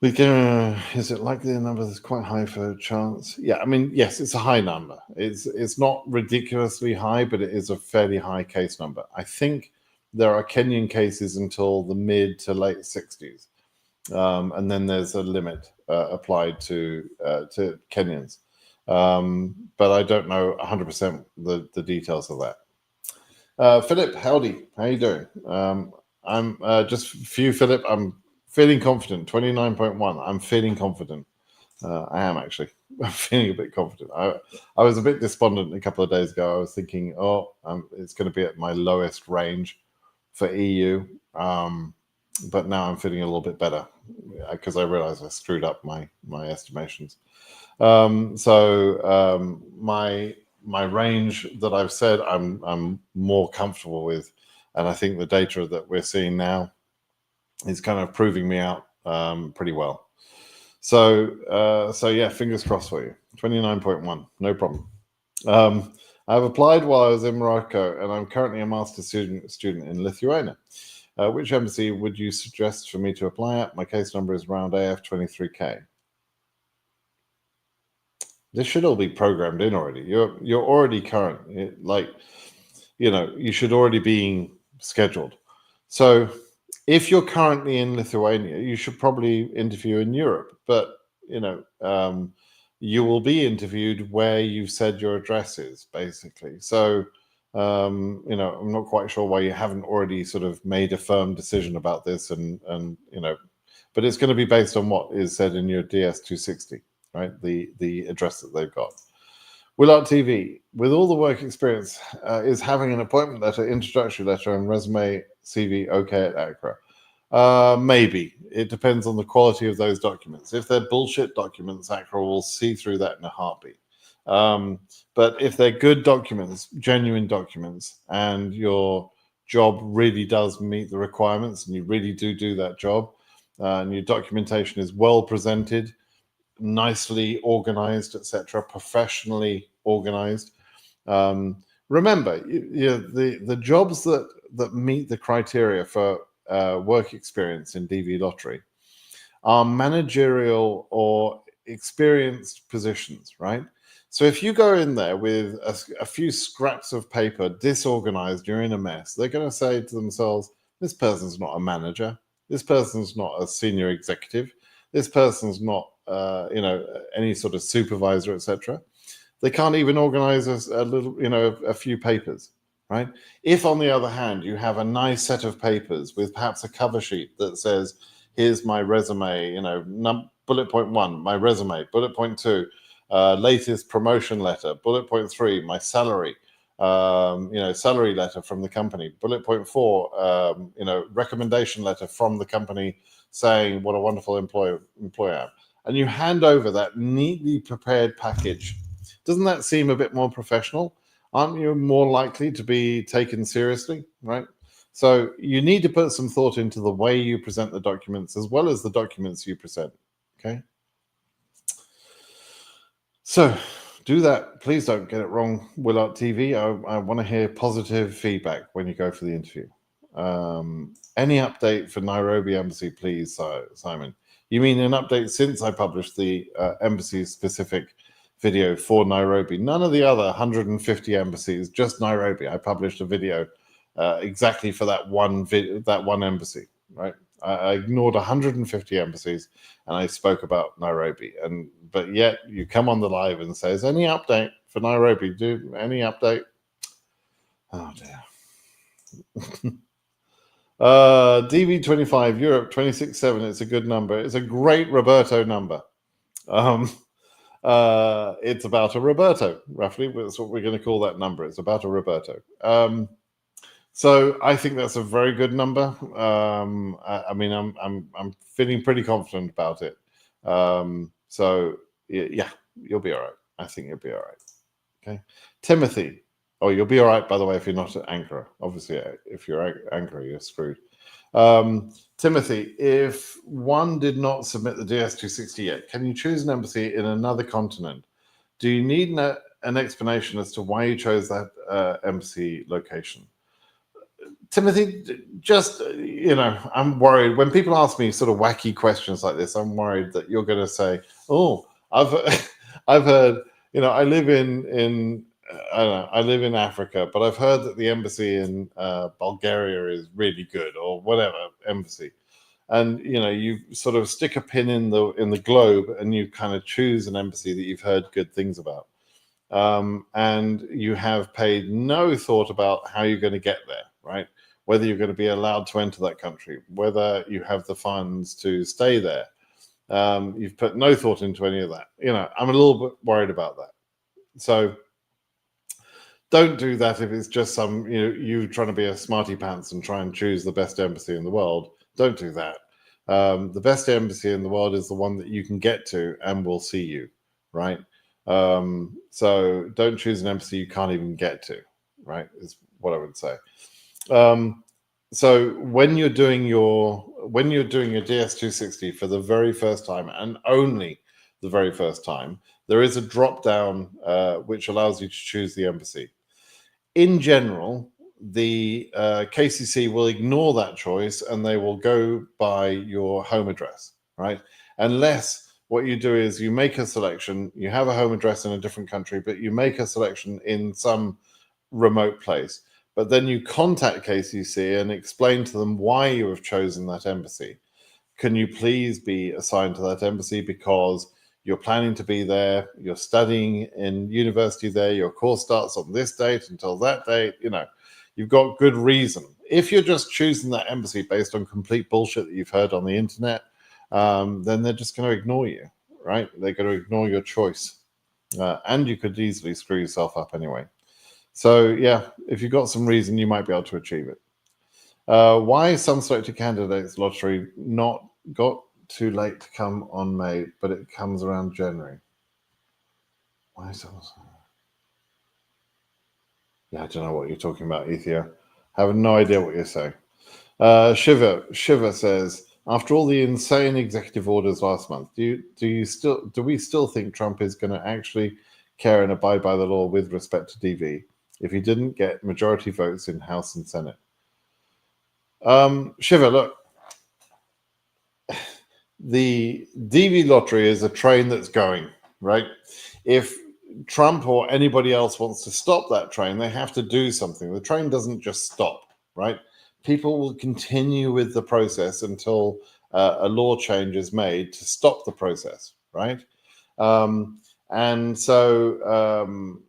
Is it likely the number that's quite high for chance? Yeah, I mean, yes, it's a high number. It's not ridiculously high, but it is a fairly high case number. I think there are Kenyan cases until the mid to late 60s, and then there's a limit applied to Kenyans. But I don't know 100% the details of that. Philip, howdy, how you doing? I'm just for you, Philip. I'm feeling confident. 29.1. I'm feeling confident. I am actually. I'm feeling a bit confident. I was a bit despondent a couple of days ago. I was thinking, it's going to be at my lowest range for EU. But now I'm feeling a little bit better because I realized I screwed up my estimations. My range that I've said I'm more comfortable with, and I think the data that we're seeing now is kind of proving me out pretty well. So yeah, fingers crossed for you. 29.1, no problem. I've applied while I was in Morocco, and I'm currently a master's student in Lithuania. Which embassy would you suggest for me to apply at? My case number is round AF23K. This should all be programmed in already. You're already current. You should already be scheduled. So if you're currently in Lithuania, you should probably interview in Europe. But you will be interviewed where you've said your address is, basically. So I'm not quite sure why you haven't already sort of made a firm decision about this, but it's going to be based on what is said in your DS260, right? The address that they've got. Willart TV, with all the work experience, is having an appointment letter, introductory letter, and resume CV okay at Accra? Maybe. It depends on the quality of those documents. If they're bullshit documents, Accra will see through that in a heartbeat. But if they're good documents, genuine documents, and your job really does meet the requirements, and you really do that job, and your documentation is well presented, nicely organized, etc., professionally organized. Remember, the jobs that meet the criteria for work experience in DV lottery are managerial or experienced positions, right? So if you go in there with a few scraps of paper, disorganized, you're in a mess, they're going to say to themselves, this person's not a manager, this person's not a senior executive, this person's not any sort of supervisor, etc. They can't even organize a few papers, right? If, on the other hand, you have a nice set of papers with perhaps a cover sheet that says, here's my resume, bullet point 1, my resume, bullet point 2, latest promotion letter, bullet point 3, my salary, salary letter from the company, bullet point 4, recommendation letter from the company saying what a wonderful employer I am. And you hand over that neatly prepared package. Doesn't that seem a bit more professional? Aren't you more likely to be taken seriously, right? So you need to put some thought into the way you present the documents as well as the documents you present, okay? So do that. Please don't get it wrong, Willart TV. I want to hear positive feedback when you go for the interview. Any update for Nairobi Embassy, please, Simon? You mean an update since I published the embassy-specific video for Nairobi? None of the other 150 embassies, just Nairobi. I published a video exactly for that one embassy, right? I ignored 150 embassies and I spoke about Nairobi. But yet you come on the live and says, any update for Nairobi? Do any update? Oh dear. DV25 Europe 267. It's a good number. It's a great Roberto number. It's about a Roberto, roughly. That's what we're going to call that number. It's about a Roberto. So I think that's a very good number. I'm feeling pretty confident about it. So yeah, you'll be all right. I think you'll be all right. Okay, Timothy. Oh, you'll be all right, by the way, if you're not at Ankara. Obviously, if you're at Ankara, you're screwed. Timothy, if one did not submit the DS260 yet, can you choose an embassy in another continent? Do you need an explanation as to why you chose that embassy location? Timothy, just I'm worried when people ask me sort of wacky questions like this. I'm worried that you're going to say, "Oh, I've I've heard, I live in I don't know, I live in Africa, but I've heard that the embassy in Bulgaria is really good, or whatever embassy." And you sort of stick a pin in the globe, and you kind of choose an embassy that you've heard good things about, and you have paid no thought about how you're going to get there, right? Whether you're going to be allowed to enter that country, whether you have the funds to stay there. You've put no thought into any of that. I'm a little bit worried about that. So don't do that if it's just you trying to be a smarty pants and try and choose the best embassy in the world. Don't do that. The best embassy in the world is the one that you can get to and will see you, right? So don't choose an embassy you can't even get to, right? Is what I would say. So when you're doing your DS260 for the very first time, and only the very first time, there is a drop down which allows you to choose the embassy. In general, the KCC will ignore that choice and they will go by your home address, right? Unless what you do is you make a selection, you have a home address in a different country, but you make a selection in some remote place. But then you contact KCC and explain to them why you have chosen that embassy. Can you please be assigned to that embassy because you're planning to be there, you're studying in university there, your course starts on this date until that date, you've got good reason. If you're just choosing that embassy based on complete bullshit that you've heard on the internet, then they're just going to ignore you, right? They're going to ignore your choice. And you could easily screw yourself up anyway. So yeah, if you've got some reason, you might be able to achieve it. Why some selected candidates lottery not got too late to come on May, but it comes around January? Why some? Yeah, I don't know what you're talking about, Ethia. I have no idea what you're saying. Shiva says, after all the insane executive orders last month, do we still think Trump is going to actually care and abide by the law with respect to DV if he didn't get majority votes in House and Senate? Shiva, look, the DV lottery is a train that's going, right? If Trump or anybody else wants to stop that train, they have to do something. The train doesn't just stop, right? People will continue with the process until a law change is made to stop the process, right? And so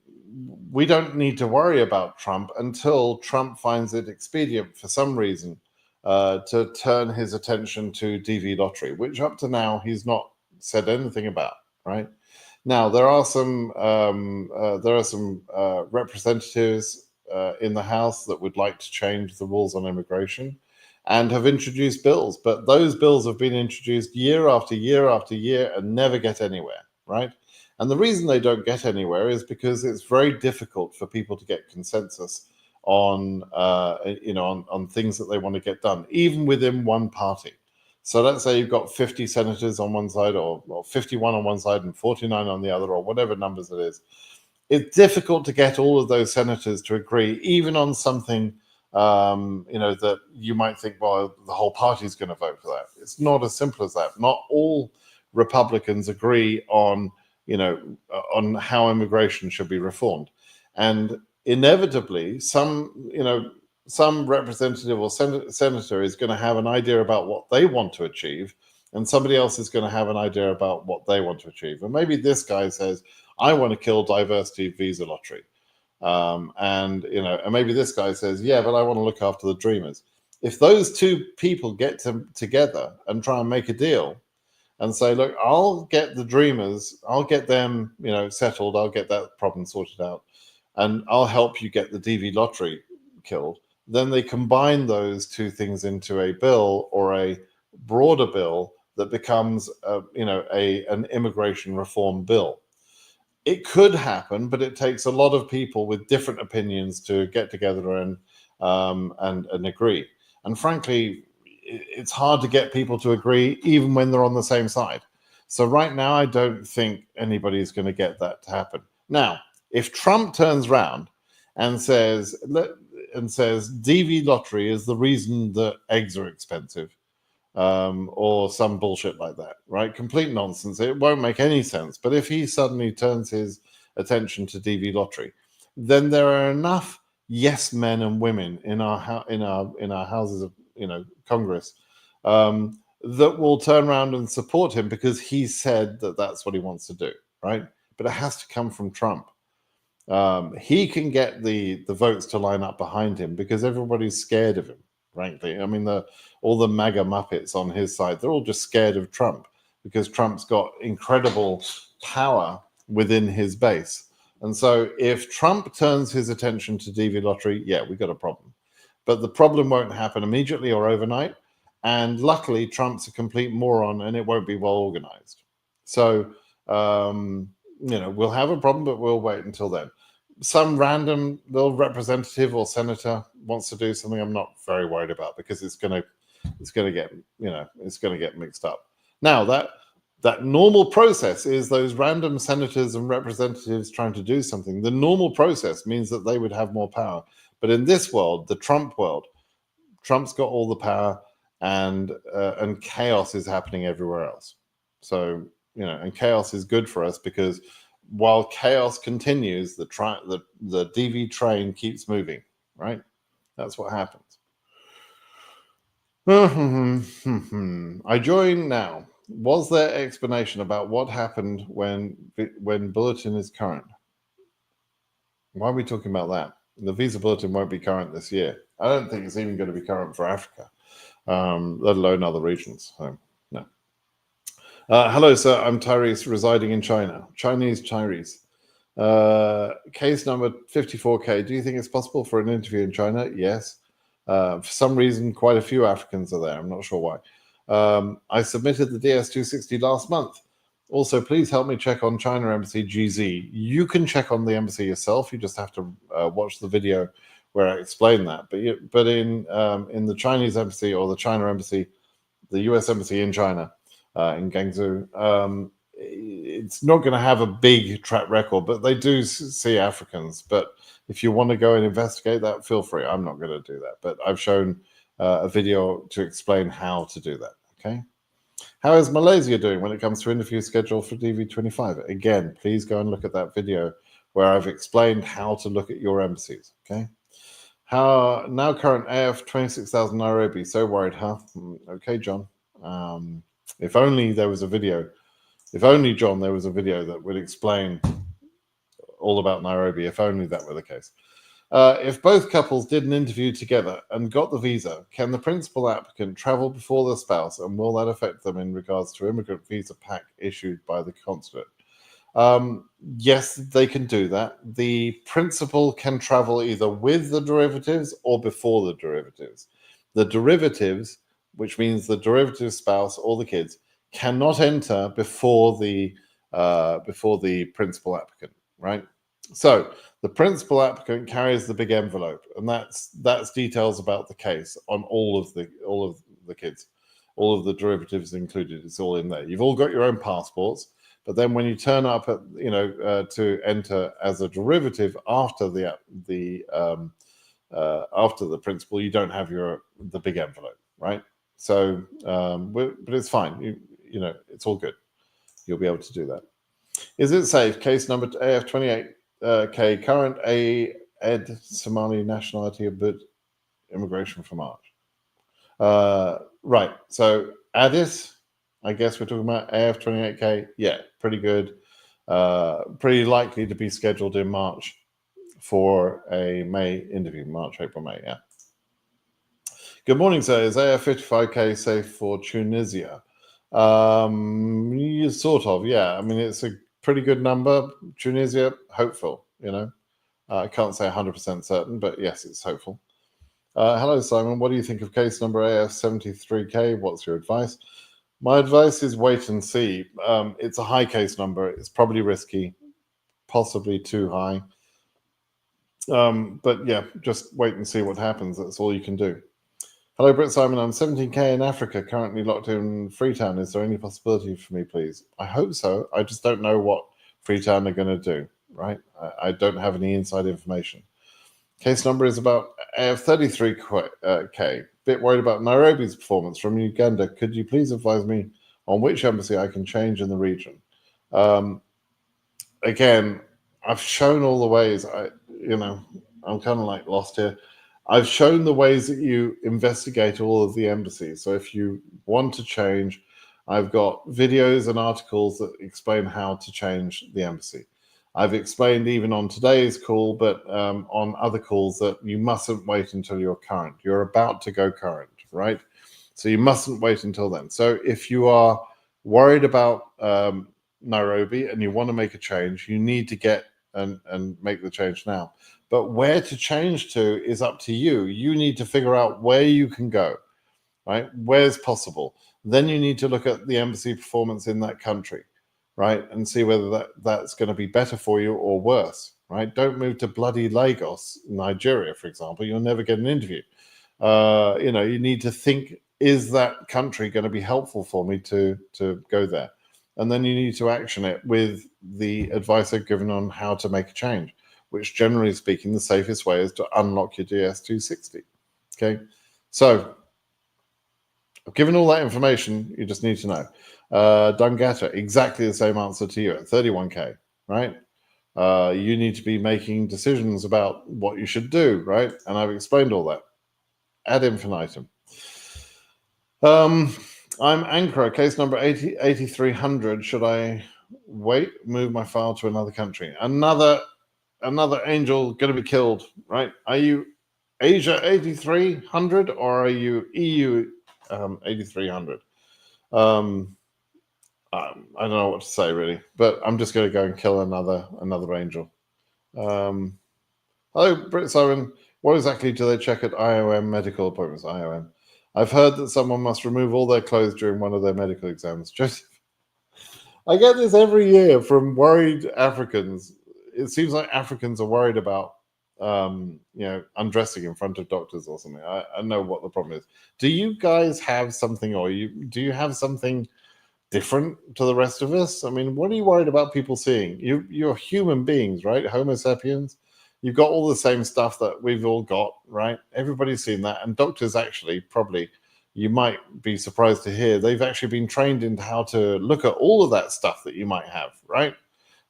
we don't need to worry about Trump until Trump finds it expedient for some reason to turn his attention to DV lottery, which up to now he's not said anything about, right? Now there are some representatives in the House that would like to change the rules on immigration and have introduced bills, but those bills have been introduced year after year after year and never get anywhere, right? And the reason they don't get anywhere is because it's very difficult for people to get consensus on on things that they want to get done, even within one party. So let's say you've got 50 senators on one side, or 51 on one side and 49 on the other, or whatever numbers it is. It's difficult to get all of those senators to agree, even on something that you might think, well, the whole party is going to vote for that. It's not as simple as that. Not all Republicans agree on on how immigration should be reformed, and inevitably some representative or senator is going to have an idea about what they want to achieve, and somebody else is going to have an idea about what they want to achieve. And maybe this guy says, I want to kill diversity visa lottery, and maybe this guy says, yeah, but I want to look after the dreamers. If those two people get together and try and make a deal and say, look, I'll get the dreamers, I'll get them settled, I'll get that problem sorted out, and I'll help you get the DV lottery killed, then they combine those two things into a bill, or a broader bill that becomes an immigration reform bill. It could happen, but it takes a lot of people with different opinions to get together and agree. And frankly, it's hard to get people to agree even when they're on the same side. So right now, I don't think anybody's going to get that to happen. Now, if Trump turns around and says, and says DV lottery is the reason that eggs are expensive, or some bullshit like that, right? Complete nonsense. It won't make any sense. But if he suddenly turns his attention to DV lottery, then there are enough yes men and women in our houses of Congress, that will turn around and support him because he said that that's what he wants to do, right? But it has to come from Trump. He can get the votes to line up behind him because everybody's scared of him, frankly. I mean, all the MAGA Muppets on his side, they're all just scared of Trump because Trump's got incredible power within his base. And so if Trump turns his attention to DV lottery, yeah, we got a problem. But the problem won't happen immediately or overnight. And luckily, Trump's a complete moron and it won't be well organized. So, we'll have a problem, but we'll wait until then. Some random little representative or senator wants to do something, I'm not very worried about because it's going to get mixed up. Now that normal process is those random senators and representatives trying to do something. The normal process means that they would have more power. But in this world, the Trump world, Trump's got all the power, and chaos is happening everywhere else. So, and chaos is good for us because while chaos continues, the DV train keeps moving, right? That's what happens. I join now. Was there explanation about what happened when bulletin is current? Why are we talking about that? The visa bulletin won't be current this year. I don't think it's even going to be current for Africa, let alone other regions. So, no. Hello, sir. I'm Tyrese, residing in China. Chinese Tyrese. Case number 54K. Do you think it's possible for an interview in China? Yes. For some reason, quite a few Africans are there. I'm not sure why. I submitted the DS-260 last month. Also, please help me check on China Embassy GZ. You can check on the embassy yourself. You just have to watch the video where I explain that. But in the Chinese embassy or the China embassy, the US embassy in China, in Guangzhou, it's not going to have a big track record, but they do see Africans. But if you want to go and investigate that, feel free. I'm not going to do that. But I've shown a video to explain how to do that. Okay. How is Malaysia doing when it comes to interview schedule for DV25? Again, please go and look at that video where I've explained how to look at your embassies. Okay. How now current AF 26,000 Nairobi. So worried, huh? Okay, John. If only there was a video. If only, John, there was a video that would explain all about Nairobi. If only that were the case. If both couples did an interview together and got the visa, can the principal applicant travel before the spouse, and will that affect them in regards to immigrant visa pack issued by the consulate? Yes, they can do that. The principal can travel either with the derivatives or before the derivatives. The derivatives, which means the derivative spouse or the kids, cannot enter before the principal applicant, right? So the principal applicant carries the big envelope, and that's details about the case on all of the kids, all of the derivatives included. It's all in there. You've all got your own passports, but then when you turn up at to enter as a derivative after the principal, you don't have the big envelope, right? So, but it's fine. It's all good. You'll be able to do that. Is it safe? Case number AF28. Current Ed Somali nationality but immigration for March. Right. So Addis, I guess we're talking about AF28K. Yeah, pretty good. Pretty likely to be scheduled in March for a May interview. March, April, May. Yeah. Good morning, sir. Is AF55K safe for Tunisia? Sort of. Yeah. I mean, it's a pretty good number. Tunisia, hopeful, I can't say 100% certain, but yes, it's hopeful. Hello, Simon. What do you think of case number AF73K? What's your advice? My advice is wait and see. It's a high case number. It's probably risky, possibly too high. But yeah, just wait and see what happens. That's all you can do. Hello, Britt Simon. I'm 17K in Africa, currently locked in Freetown. Is there any possibility for me, please? I hope so. I just don't know what Freetown are going to do, right? I don't have any inside information. Case number is about 33K. Bit worried about Nairobi's performance from Uganda. Could you please advise me on which embassy I can change in the region? Again, I've shown all the ways. I'm kind of like lost here. I've shown the ways that you investigate all of the embassies. So if you want to change, I've got videos and articles that explain how to change the embassy. I've explained even on today's call, but on other calls, that you mustn't wait until you're current. You're about to go current, right? So you mustn't wait until then. So if you are worried about Nairobi and you want to make a change, you need to get and make the change now. But where to change to is up to you. You need to figure out where you can go, right? Where's possible. Then you need to look at the embassy performance in that country, right? And see whether that's going to be better for you or worse, right? Don't move to bloody Lagos, Nigeria, for example. You'll never get an interview. You need to think, is that country going to be helpful for me to go there? And then you need to action it with the advice I've given on how to make a change, which generally speaking, the safest way is to unlock your DS260. Okay. So I've given all that information. You just need to know. Dungata, exactly the same answer to you at 31K, right? You need to be making decisions about what you should do, right? And I've explained all that ad infinitum. I'm Ankara, case number 8300. Should I wait, move my file to another country? Another angel going to be killed, right? Are you Asia 8300 or are you EU 8300? I don't know what to say really, but I'm just going to go and kill another angel. Hello, Brit Simon. What exactly do they check at IOM medical appointments? IOM. I've heard that someone must remove all their clothes during one of their medical exams. Joseph, I get this every year from worried Africans. It seems like Africans are worried about, undressing in front of doctors or something. I know what the problem is. Do you guys have something, or do you have something different to the rest of us? I mean, what are you worried about people seeing? You're human beings, right? Homo sapiens. You've got all the same stuff that we've all got, right? Everybody's seen that. And doctors actually, probably, you might be surprised to hear, they've actually been trained into how to look at all of that stuff that you might have, right?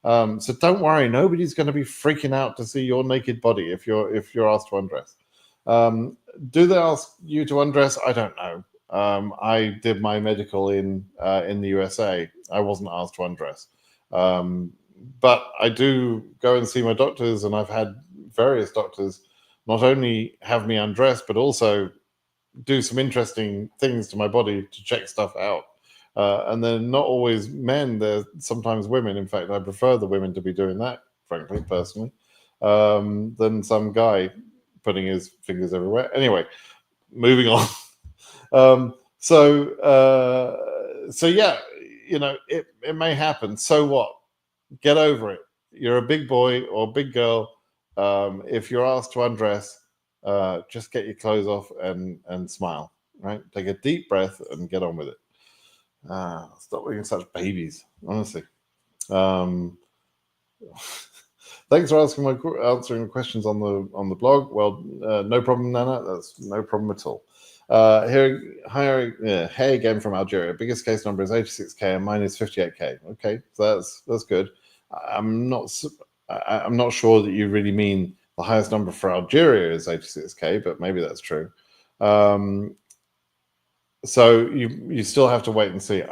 So don't worry, nobody's going to be freaking out to see your naked body if you're asked to undress. Do they ask you to undress? I don't know. I did my medical in the USA. I wasn't asked to undress. But I do go and see my doctors, and I've had various doctors not only have me undress, but also do some interesting things to my body to check stuff out. And they're not always men, they're sometimes women. In fact, I prefer the women to be doing that, frankly, personally, than some guy putting his fingers everywhere. Anyway, moving on. So yeah, it may happen. So what? Get over it. You're a big boy or big girl. If you're asked to undress, just get your clothes off and smile, right? Take a deep breath and get on with it. Stop being such babies, honestly. Thanks for answering questions on the blog. Well, no problem, Nana. That's no problem at all. Hey again from Algeria. Biggest case number is 86K and mine is 58K. Okay, so that's good. I'm not sure that you really mean the highest number for Algeria is 86K, but maybe that's true. So you still have to wait and see.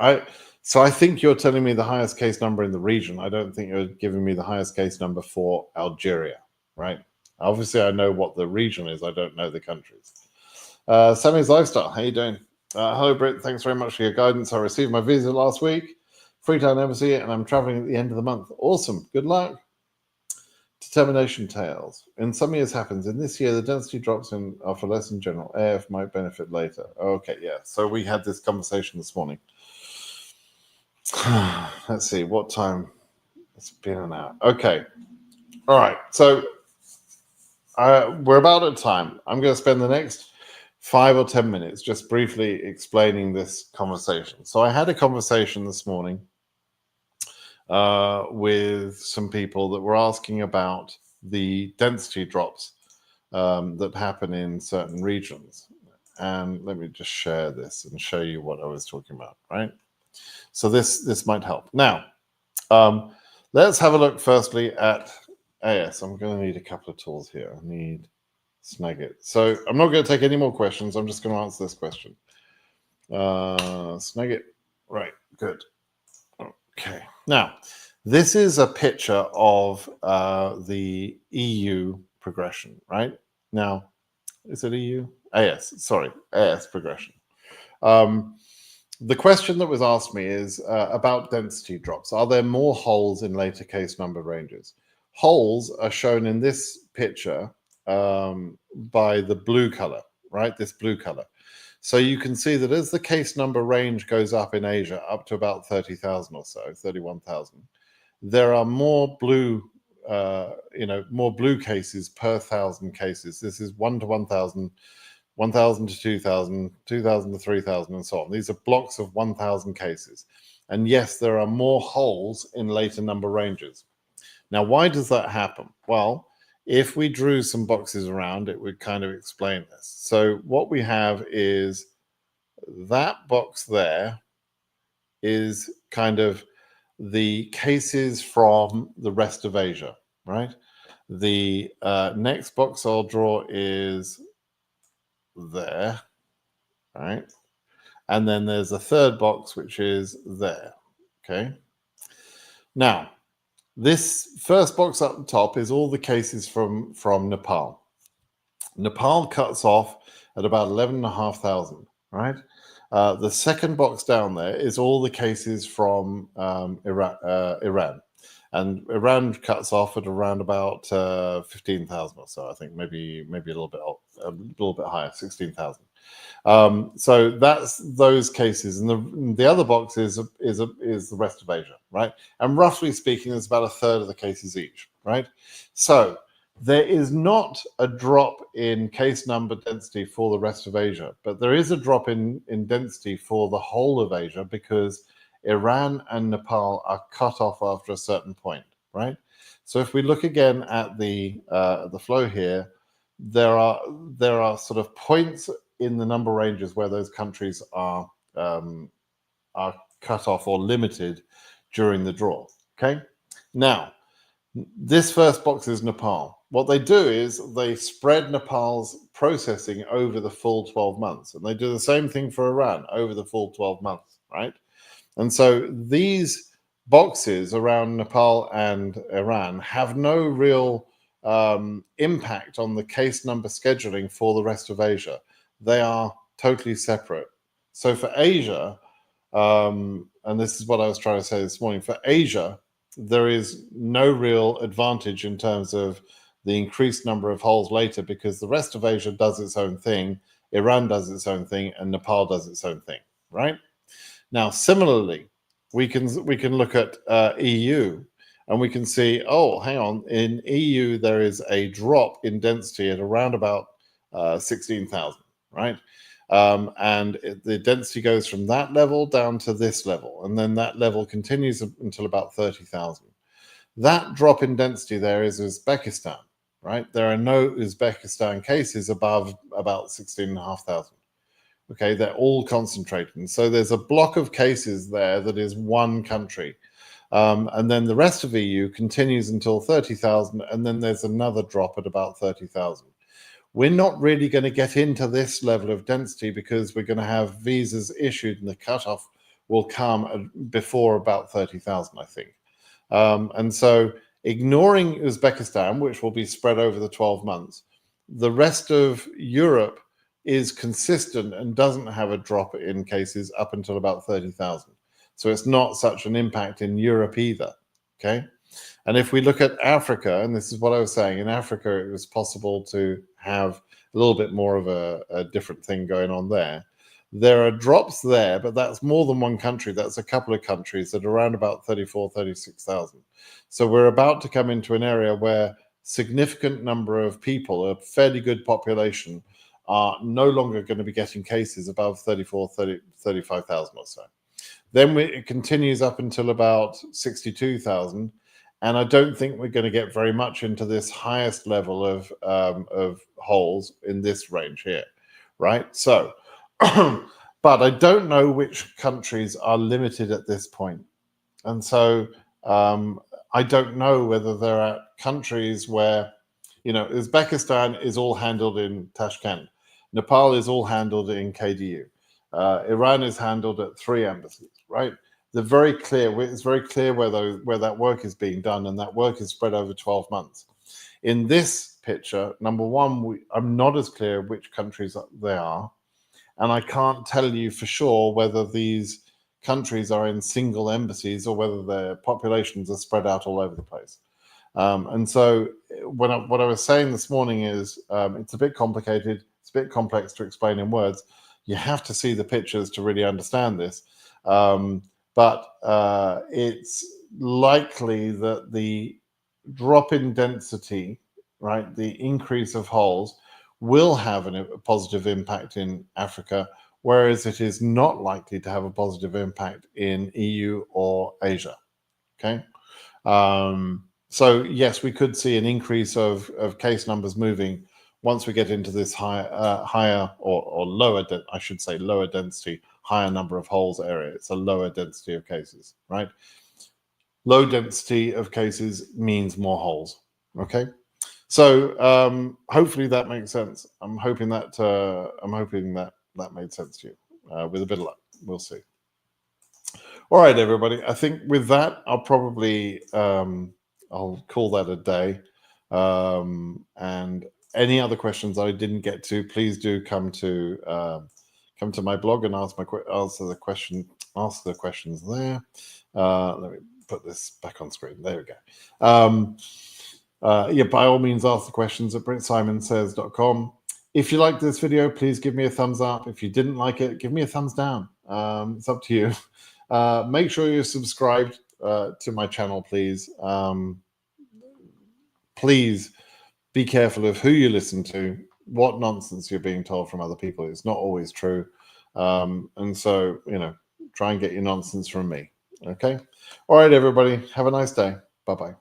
So I think you're telling me the highest case number in the region. I don't think you're giving me the highest case number for Algeria, right? Obviously, I know what the region is. I don't know the countries. Sammy's Lifestyle, how you doing? Hello, Britt. Thanks very much for your guidance. I received my visa last week, Freetown Embassy, and I'm traveling at the end of the month. Awesome. Good luck. Determination Tales. In some years happens. In this year, the density drops are for less in general. AF might benefit later. Okay, yeah. So we had this conversation this morning. Let's see, what time? It's been an hour. Okay. All right. So we're about at time. I'm going to spend the next 5 or 10 minutes just briefly explaining this conversation. So I had a conversation this morning with some people that were asking about the density drops that happen in certain regions. And let me just share this and show you what I was talking about, right? So this might help. Now, let's have a look firstly at AS. I'm going to need a couple of tools here. I need Snagit. So I'm not going to take any more questions. I'm just going to answer this question. Snagit. Right, good. Okay. Now, this is a picture of the EU progression, right? Now, is it EU? AS, sorry, AS progression. The question that was asked me is about density drops. Are there more holes in later case number ranges? Holes are shown in this picture by the blue color, right? This blue color. So you can see that as the case number range goes up in Asia, up to about 30,000 or so, 31,000, there are more blue, more blue cases per 1,000 cases. This is 1 to 1,000, 1,000 to 2,000, 2,000 to 3,000, and so on. These are blocks of 1,000 cases. And yes, there are more holes in later number ranges. Now, why does that happen? Well, if we drew some boxes around, it would kind of explain this. So what we have is that box there is kind of the cases from the rest of Asia, right? The next box I'll draw is there, right? And then there's a third box, which is there, okay? Now, this first box up the top is all the cases from Nepal. Nepal cuts off at about 11,500, right? The second box down there is all the cases from Iran. And Iran cuts off at around about 15,000 or so, I think, maybe a little bit higher, 16,000. So that's those cases, and the other box is the rest of Asia, right? And roughly speaking, there's about a third of the cases each, right? So there is not a drop in case number density for the rest of Asia, but there is a drop in density for the whole of Asia because Iran and Nepal are cut off after a certain point, right? So if we look again at the flow here, there are sort of points in the number ranges where those countries are cut off or limited during the draw. Okay, now this first box is Nepal. What they do is they spread Nepal's processing over the full 12 months, and they do the same thing for Iran over the full 12 months, right? And so these boxes around Nepal and Iran have no real impact on the case number scheduling for the rest of Asia. They are totally separate. So for Asia, and this is what I was trying to say this morning, for Asia, there is no real advantage in terms of the increased number of holes later because the rest of Asia does its own thing, Iran does its own thing, and Nepal does its own thing, right? Now, similarly, we can look at EU, and we can see, oh, hang on, in EU there is a drop in density at around about 16,000, right? The density goes from that level down to this level, and then that level continues until about 30,000. That drop in density there is Uzbekistan, right? There are no Uzbekistan cases above about 16,500. Okay, they're all concentrated. And so there's a block of cases there that is one country. And then the rest of EU continues until 30,000, and then there's another drop at about 30,000. We're not really going to get into this level of density because we're going to have visas issued and the cutoff will come before about 30,000, I think. And so ignoring Uzbekistan, which will be spread over the 12 months, the rest of Europe is consistent and doesn't have a drop in cases up until about 30,000. So it's not such an impact in Europe either, okay? And if we look at Africa, and this is what I was saying, in Africa it was possible to have a little bit more of a different thing going on there. There are drops there, but that's more than one country. That's a couple of countries that are around about 34, 36,000. So we're about to come into an area where significant number of people, a fairly good population, are no longer going to be getting cases above 35,000 or so. Then it continues up until about 62,000. And I don't think we're going to get very much into this highest level of holes in this range here, right? So, but I don't know which countries are limited at this point. And so I don't know whether there are countries where, Uzbekistan is all handled in Tashkent. Nepal is all handled in KDU. Iran is handled at 3 embassies, right? They're very clear. It's very clear where that work is being done, and that work is spread over 12 months. In this picture, number one, I'm not as clear which countries they are, and I can't tell you for sure whether these countries are in single embassies or whether their populations are spread out all over the place. And so what I was saying this morning is it's a bit complicated. It's a bit complex to explain in words. You have to see the pictures to really understand this. But it's likely that the drop in density, right, the increase of holes, will have a positive impact in Africa, whereas it is not likely to have a positive impact in EU or Asia. Okay. So yes, we could see an increase of case numbers moving once we get into this higher or lower, I should say lower density, higher number of holes area. It's a lower density of cases, right? Low density of cases means more holes. Okay. So hopefully that makes sense. I'm hoping that that made sense to you. With a bit of luck, we'll see. All right, everybody. I think with that, I'll probably I'll call that a day. And any other questions I didn't get to, please do come to my blog and ask the questions there. Let me put this back on screen. There we go. Yeah, by all means, ask the questions at BritSimonSays.com. If you liked this video, please give me a thumbs up. If you didn't like it, give me a thumbs down. It's up to you. Make sure you're subscribed to my channel, please. Please be careful of who you listen to, what nonsense you're being told from other people. It's not always true. And so, try and get your nonsense from me. Okay? All right, everybody. Have a nice day. Bye-bye.